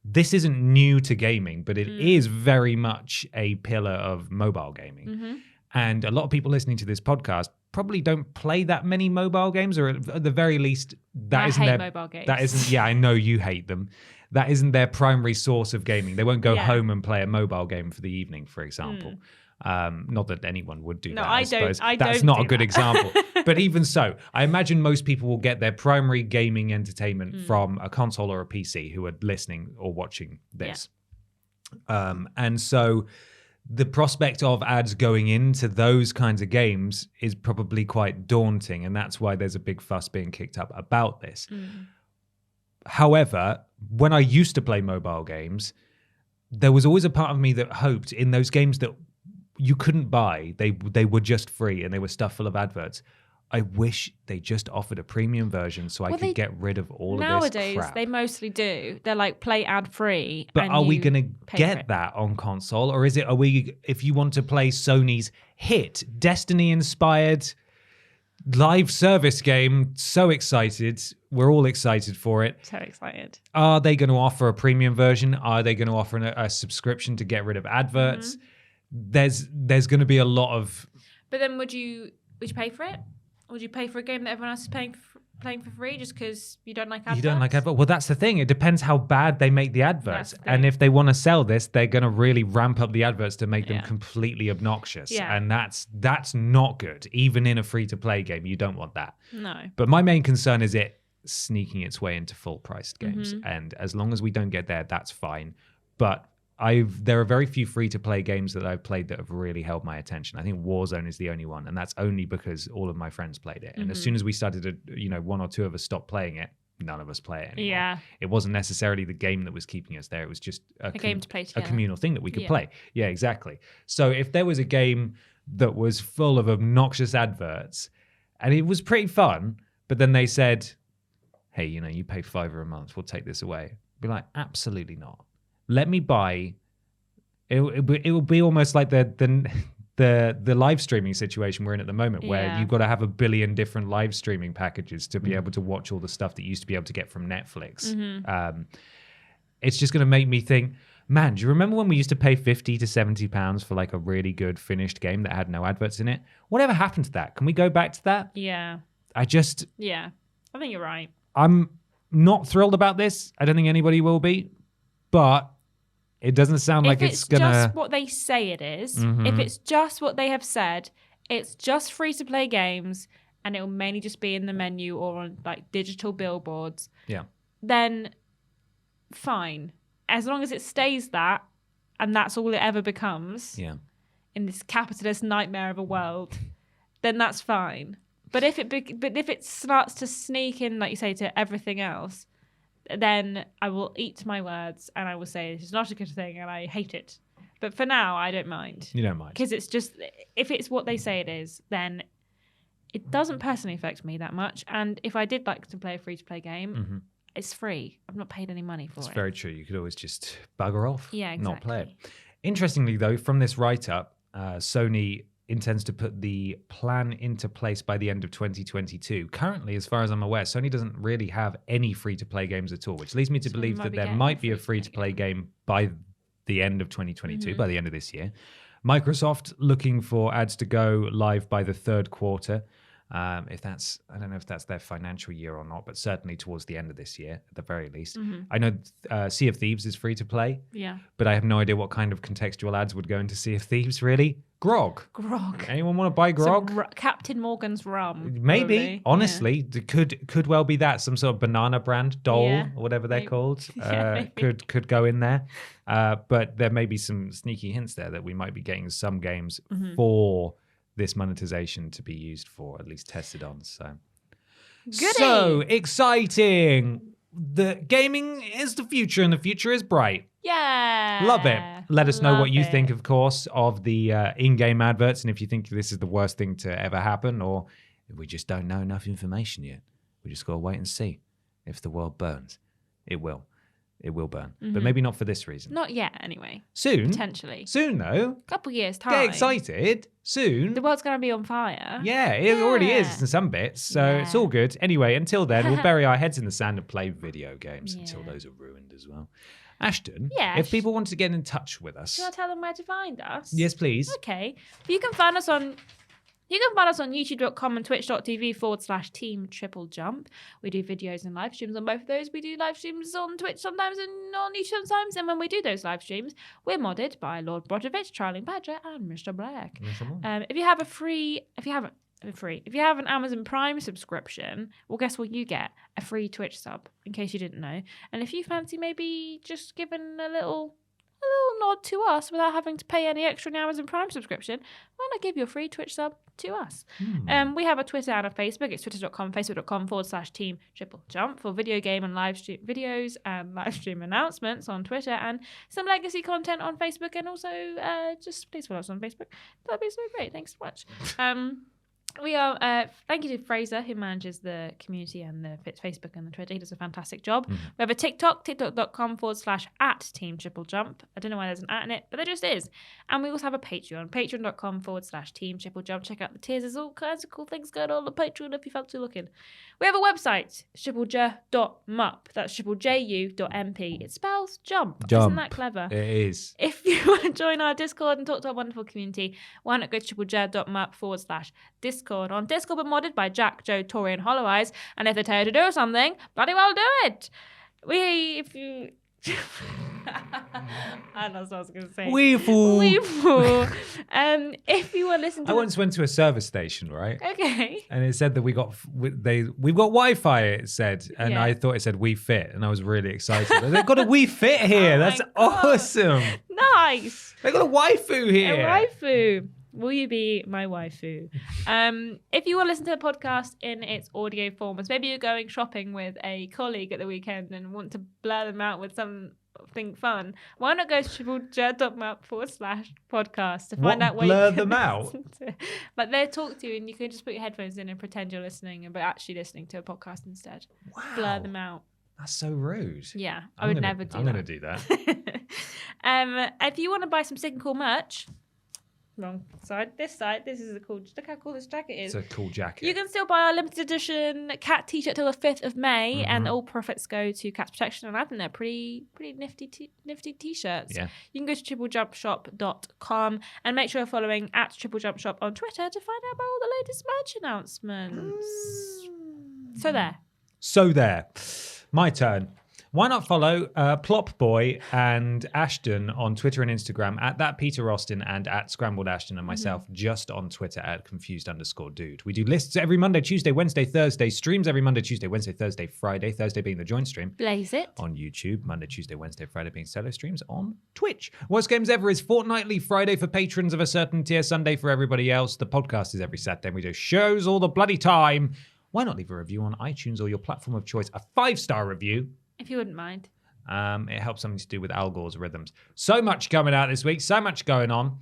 [SPEAKER 1] this isn't new to gaming, but it is very much a pillar of mobile gaming. And a lot of people listening to this podcast probably don't play that many mobile games, or at the very least,
[SPEAKER 2] I hate mobile games.
[SPEAKER 1] That isn't. Yeah, I know you hate them. That isn't their primary source of gaming. They won't go home and play a mobile game for the evening, for example. Not that anyone would do that. I suppose that's not a good example. But even so, I imagine most people will get their primary gaming entertainment from a console or a PC who are listening or watching this. And so the prospect of ads going into those kinds of games is probably quite daunting. And that's why there's a big fuss being kicked up about this. However, when I used to play mobile games, there was always a part of me that hoped in those games that you couldn't buy, they were just free and they were stuffed full of adverts. I wish they just offered a premium version so I could get rid of all of this crap.
[SPEAKER 2] Nowadays, they mostly do. They're like, play ad-free.
[SPEAKER 1] But are we going to get that on console? Or if you want to play Sony's hit, Destiny-inspired live service game, so excited. We're all excited for it.
[SPEAKER 2] So excited.
[SPEAKER 1] Are they going to offer a premium version? Are they going to offer a subscription to get rid of adverts? There's going to be a lot of...
[SPEAKER 2] But then would you pay for it? Would you pay for a game that everyone else is playing for free just because you don't like adverts?
[SPEAKER 1] You don't like adverts? Well, that's the thing. It depends how bad they make the adverts. And if they want to sell this, they're going to really ramp up the adverts to make them completely obnoxious. Yeah. And that's not good. Even in a free-to-play game, you don't want that.
[SPEAKER 2] No.
[SPEAKER 1] But my main concern is it sneaking its way into full-priced games. And as long as we don't get there, that's fine. But there are very few free-to-play games that I've played that have really held my attention. I think Warzone is the only one, and that's only because all of my friends played it. And as soon as we started to, one or two of us stopped playing it, none of us play it anymore. Yeah. It wasn't necessarily the game that was keeping us there. It was just a game to play together. A communal thing that we could play. Yeah, exactly. So if there was a game that was full of obnoxious adverts, and it was pretty fun, but then they said, hey, you pay $5 a month, we'll take this away. I'd be like, absolutely not. Let me buy. It will be almost like the live streaming situation we're in at the moment, where you've got to have a billion different live streaming packages to be able to watch all the stuff that you used to be able to get from Netflix. It's just going to make me think, man, do you remember when we used to pay £50 to £70 for like a really good finished game that had no adverts in it? Whatever happened to that? Can we go back to that?
[SPEAKER 2] Yeah.
[SPEAKER 1] I think
[SPEAKER 2] you're right.
[SPEAKER 1] I'm not thrilled about this. I don't think anybody will be, but it doesn't sound like it's gonna...
[SPEAKER 2] If it's just what they say it is, if it's just what they have said, it's just free-to-play games, and it will mainly just be in the menu or on like digital billboards, then fine. As long as it stays that, and that's all it ever becomes in this capitalist nightmare of a world, then that's fine. But if it starts to sneak in, like you say, to everything else, then I will eat my words and I will say this is not a good thing and I hate it. But for now, I don't mind.
[SPEAKER 1] You don't mind.
[SPEAKER 2] Because it's just, if it's what they say it is, then it doesn't personally affect me that much. And if I did like to play a free-to-play game, it's free. I've not paid any money for it.
[SPEAKER 1] That's very true. You could always just bugger off.
[SPEAKER 2] Yeah, exactly.
[SPEAKER 1] Not play it. Interestingly, though, from this write-up, Sony intends to put the plan into place by the end of 2022. Currently, as far as I'm aware, Sony doesn't really have any free-to-play games at all, which leads me to believe that there might be a free-to-play game by the end of 2022, by the end of this year. Microsoft looking for ads to go live by the third quarter. I don't know if that's their financial year or not, but certainly towards the end of this year, at the very least. I know Sea of Thieves is free to play, but I have no idea what kind of contextual ads would go into Sea of Thieves, really. Grog. Anyone want to buy grog?
[SPEAKER 2] Captain Morgan's rum.
[SPEAKER 1] Maybe,
[SPEAKER 2] probably.
[SPEAKER 1] honestly, could well be that. Some sort of banana brand doll or whatever they're called could go in there. But there may be some sneaky hints there that we might be getting some games for this monetization to be used for, at least tested on. So exciting. The gaming is the future, and the future is bright.
[SPEAKER 2] Yeah.
[SPEAKER 1] Love it. Let us know what you think, of course, of the in-game adverts, and if you think this is the worst thing to ever happen, or if we just don't know enough information yet. We just got to wait and see if the world burns. It will. It will burn. But maybe not for this reason.
[SPEAKER 2] Not yet, anyway.
[SPEAKER 1] Soon.
[SPEAKER 2] Potentially.
[SPEAKER 1] Soon, though.
[SPEAKER 2] Couple years' time.
[SPEAKER 1] Get excited. Soon.
[SPEAKER 2] The world's going to be on fire.
[SPEAKER 1] Yeah, it already is in some bits. So it's all good. Anyway, until then, we'll bury our heads in the sand and play video games until those are ruined as well. Ashton, if people want to get in touch with us.
[SPEAKER 2] Do you want to tell them where to find us?
[SPEAKER 1] Yes, please.
[SPEAKER 2] Okay. You can find us on youtube.com and twitch.tv/Team TripleJump. We do videos and live streams on both of those. We do live streams on Twitch sometimes and on YouTube sometimes. And when we do those live streams, we're modded by Lord Brodovich, Charlie Badger, and Mr. Black. If you have an Amazon Prime subscription, well, guess what you get? A free Twitch sub, in case you didn't know. And if you fancy maybe just giving a little nod to us without having to pay any extra on your Amazon Prime subscription, why not give your free Twitch sub to us? We have a Twitter and a Facebook. It's facebook.com/Team TripleJump for video game and live stream videos and live stream announcements on Twitter, and some legacy content on Facebook. And also, just please follow us on Facebook. That'd be so great. Thanks so much. We are, thank you to Fraser, who manages the community and the Facebook and the Twitter. He does a fantastic job. We have a TikTok, tiktok.com/@Team TripleJump. I don't know why there's an at in it, but there just is. And we also have a Patreon, patreon.com/Team TripleJump. Check out the tiers. There's all kinds of cool things going on the Patreon if you fancy looking. We have a website, triplej.mup. That's triplejU.mp. It spells jump. Isn't that clever?
[SPEAKER 1] It is.
[SPEAKER 2] If you want to join our Discord and talk to our wonderful community, why not go to triplej.mup/Discord. On Discord, we're modded by Jack, Joe, Tori, and Hollow Eyes. And if they tell you to do something, bloody well do it. If you... I know what I was going to say.
[SPEAKER 1] Weefool.
[SPEAKER 2] If you want to listen to...
[SPEAKER 1] I once went to a service station, right?
[SPEAKER 2] Okay.
[SPEAKER 1] And it said that we've got Wi-Fi, it said. And I thought it said We Fit. And I was really excited. They've got a We Fit here. That's awesome.
[SPEAKER 2] Nice.
[SPEAKER 1] They've got a waifu here.
[SPEAKER 2] A waifu. Will you be my waifu? If you want to listen to the podcast in its audio form, as maybe you're going shopping with a colleague at the weekend and want to blur them out with something fun, why not go to triplej.mup/podcast to find out where
[SPEAKER 1] blur
[SPEAKER 2] you can
[SPEAKER 1] them out?
[SPEAKER 2] Like they'll talk to you and you can just put your headphones in and pretend you're listening, but actually listening to a podcast instead.
[SPEAKER 1] Wow.
[SPEAKER 2] Blur them out.
[SPEAKER 1] That's so rude.
[SPEAKER 2] Yeah, I would never do that.
[SPEAKER 1] I'm going to do that.
[SPEAKER 2] If you want to buy some sick and cool merch, wrong side. This side. This is a cool. Look how cool this jacket is.
[SPEAKER 1] It's a cool jacket.
[SPEAKER 2] You can still buy our limited edition cat t-shirt till the 5th of May, and all profits go to Cats Protection. And I think they're pretty nifty t-shirts.
[SPEAKER 1] Yeah.
[SPEAKER 2] You can go to triplejumpshop.com and make sure you're following @triplejumpshop on Twitter to find out about all the latest merch announcements.
[SPEAKER 1] So there. My turn. Why not follow Plop Boy and Ashton on Twitter and Instagram @thatPeterAustin and @ScrambledAshton, and myself just on Twitter @confused_dude. We do lists every Monday, Tuesday, Wednesday, Thursday, streams every Monday, Tuesday, Wednesday, Thursday, Friday, Thursday being the joint stream.
[SPEAKER 2] Blaze it.
[SPEAKER 1] On YouTube, Monday, Tuesday, Wednesday, Friday being solo streams on Twitch. Worst Games Ever is fortnightly, Friday for patrons of a certain tier, Sunday for everybody else. The podcast is every Saturday, and we do shows all the bloody time. Why not leave a review on iTunes or your platform of choice? A 5-star review.
[SPEAKER 2] If you wouldn't mind.
[SPEAKER 1] It helps something to do with Al Gore's rhythms. So much coming out this week. So much going on.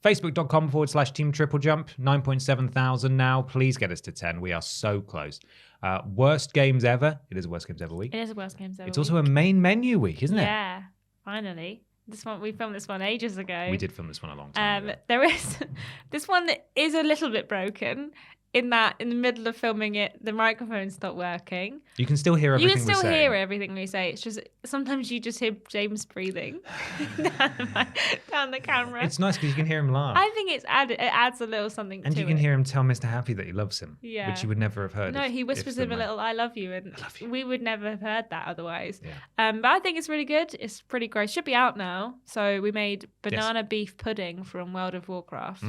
[SPEAKER 1] Facebook.com/Team TripleJump. 9.7 thousand now. Please get us to 10. We are so close. Worst Games Ever. It is a Worst Games Ever week.
[SPEAKER 2] It is a Worst Games Ever
[SPEAKER 1] It's also a main menu week, isn't it?
[SPEAKER 2] Yeah. Finally. This one, we filmed this one ages ago.
[SPEAKER 1] We did film this one a long time ago.
[SPEAKER 2] There is this one that is a little bit broken in that in the middle of filming it, the microphone stopped working.
[SPEAKER 1] You can still hear everything
[SPEAKER 2] You can still
[SPEAKER 1] we're
[SPEAKER 2] hear
[SPEAKER 1] saying.
[SPEAKER 2] everything we say. It's just sometimes you just hear James breathing down the camera.
[SPEAKER 1] It's nice because you can hear him laugh.
[SPEAKER 2] I think it adds a little something
[SPEAKER 1] And
[SPEAKER 2] to it.
[SPEAKER 1] you can hear him tell Mr. Happy that he loves him,
[SPEAKER 2] Yeah.
[SPEAKER 1] which you would never have heard.
[SPEAKER 2] No,
[SPEAKER 1] if-
[SPEAKER 2] he whispers
[SPEAKER 1] if
[SPEAKER 2] him a
[SPEAKER 1] the mic-
[SPEAKER 2] little "I love you," and
[SPEAKER 1] love you.
[SPEAKER 2] we would never have heard that otherwise.
[SPEAKER 1] Yeah.
[SPEAKER 2] But I think it's really good. It's pretty great. Should be out now. So we made banana beef pudding from World of Warcraft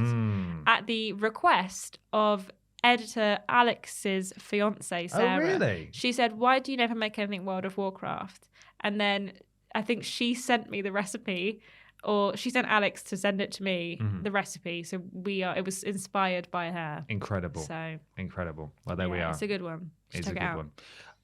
[SPEAKER 2] at the request of editor Alex's fiance Sarah.
[SPEAKER 1] Oh, really?
[SPEAKER 2] She said, "Why do you never make anything World of Warcraft?" And then I think she sent me the recipe. Or she sent Alex to send it to me, the recipe. So it was inspired by her.
[SPEAKER 1] Incredible.
[SPEAKER 2] So
[SPEAKER 1] Incredible. Well, there we are.
[SPEAKER 2] It's a good one.
[SPEAKER 1] It's
[SPEAKER 2] Check
[SPEAKER 1] a
[SPEAKER 2] it
[SPEAKER 1] good
[SPEAKER 2] out.
[SPEAKER 1] one.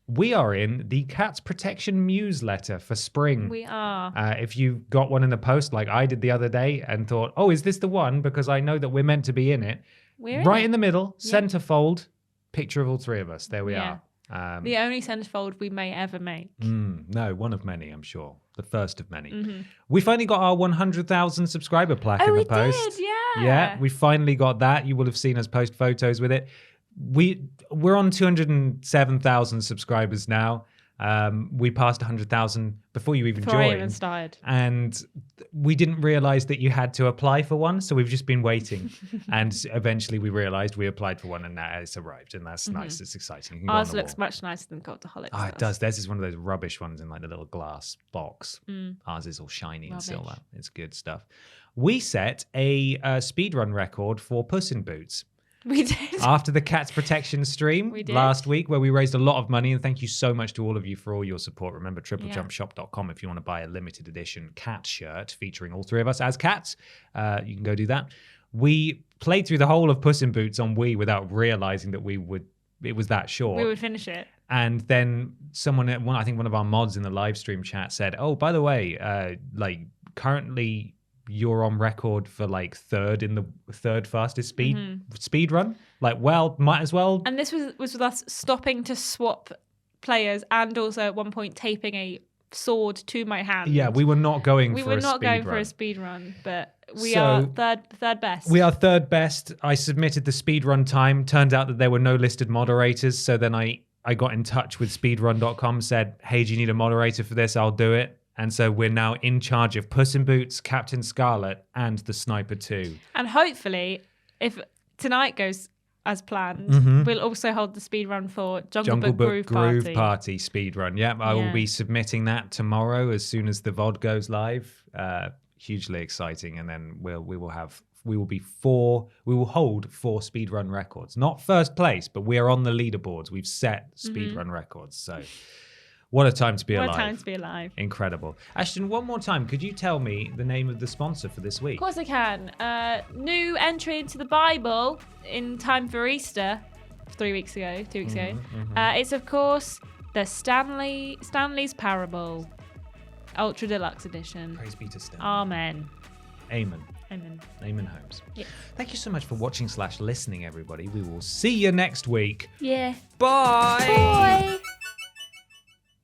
[SPEAKER 1] We are in the Cats Protection newsletter for spring.
[SPEAKER 2] We are.
[SPEAKER 1] If you got one in the post like I did the other day and thought, oh, is this the one? Because I know that we're meant to be in it.
[SPEAKER 2] We're
[SPEAKER 1] Right
[SPEAKER 2] in
[SPEAKER 1] in the middle,
[SPEAKER 2] Yeah.
[SPEAKER 1] centerfold, picture of all three of us. There we
[SPEAKER 2] Yeah.
[SPEAKER 1] are.
[SPEAKER 2] The only centerfold we may ever make.
[SPEAKER 1] No, one of many, I'm sure. The first of many.
[SPEAKER 2] Mm-hmm.
[SPEAKER 1] We finally got our 100,000 subscriber plaque in
[SPEAKER 2] Oh,
[SPEAKER 1] the
[SPEAKER 2] we
[SPEAKER 1] post.
[SPEAKER 2] did, yeah.
[SPEAKER 1] Yeah, we finally got that. You will have seen us post photos with it. We're on 207,000 subscribers now. We passed 100,000 before you even
[SPEAKER 2] Before I
[SPEAKER 1] joined.
[SPEAKER 2] even started.
[SPEAKER 1] And we didn't realize that you had to apply for one, so we've just been waiting. And eventually we realized we applied for one and now it's arrived, and that's nice. It's exciting. You can go on
[SPEAKER 2] Ours
[SPEAKER 1] the
[SPEAKER 2] looks
[SPEAKER 1] wall.
[SPEAKER 2] much nicer than Cultaholics.
[SPEAKER 1] Oh, it does. Theirs is one of those rubbish ones in like the little glass box.
[SPEAKER 2] Mm.
[SPEAKER 1] Ours is all shiny and
[SPEAKER 2] Rubbish.
[SPEAKER 1] silver. It's good stuff. We set a speedrun record for Puss in Boots.
[SPEAKER 2] We did.
[SPEAKER 1] After the Cats Protection stream
[SPEAKER 2] We did.
[SPEAKER 1] last week, where we raised a lot of money, and thank you so much to all of you for all your support. Remember, TripleJumpShop.com if you want to buy a limited edition cat shirt featuring all three of us as cats. You can go do that. We played through the whole of Puss in Boots on Wii without realizing that it was that short.
[SPEAKER 2] We would finish it.
[SPEAKER 1] And then I think one of our mods in the live stream chat said, "Oh, by the way, currently you're on record for like third fastest speed run. Like, well, might as well."
[SPEAKER 2] And this was with us stopping to swap players and also at one point taping a sword to my hand.
[SPEAKER 1] Yeah, we were not going
[SPEAKER 2] We
[SPEAKER 1] for
[SPEAKER 2] were
[SPEAKER 1] a
[SPEAKER 2] not
[SPEAKER 1] speed
[SPEAKER 2] going
[SPEAKER 1] run.
[SPEAKER 2] for a speed run, but we
[SPEAKER 1] So-
[SPEAKER 2] are third best.
[SPEAKER 1] We are third best. I submitted the speedrun time. Turned out that there were no listed moderators. So then I got in touch with speedrun.com, said, "Hey, do you need a moderator for this? I'll do it." And so we're now in charge of Puss in Boots, Captain Scarlet, and the Sniper 2.
[SPEAKER 2] And hopefully, if tonight goes as planned, we'll also hold the speed run for Jungle Book Groove
[SPEAKER 1] Party speedrun. Yep, I will
[SPEAKER 2] Yeah.
[SPEAKER 1] be submitting that tomorrow as soon as the VOD goes live. Hugely exciting. And then we will hold 4 speedrun records. Not first place, but we are on the leaderboards. We've set speedrun records. So what a time to be alive.
[SPEAKER 2] What a time to be alive.
[SPEAKER 1] Incredible. Ashton, one more time, could you tell me the name of the sponsor for this week?
[SPEAKER 2] Of course I can. New entry into the Bible in time for Easter 2 weeks ago. It's, of course, the Stanley's Parable Ultra Deluxe Edition.
[SPEAKER 1] Praise be to Stan.
[SPEAKER 2] Amen.
[SPEAKER 1] Amen.
[SPEAKER 2] Amen.
[SPEAKER 1] Amen Holmes.
[SPEAKER 2] Yeah.
[SPEAKER 1] Thank you so much for watching / listening, everybody. We will see you next week.
[SPEAKER 2] Yeah.
[SPEAKER 1] Bye.
[SPEAKER 2] Bye.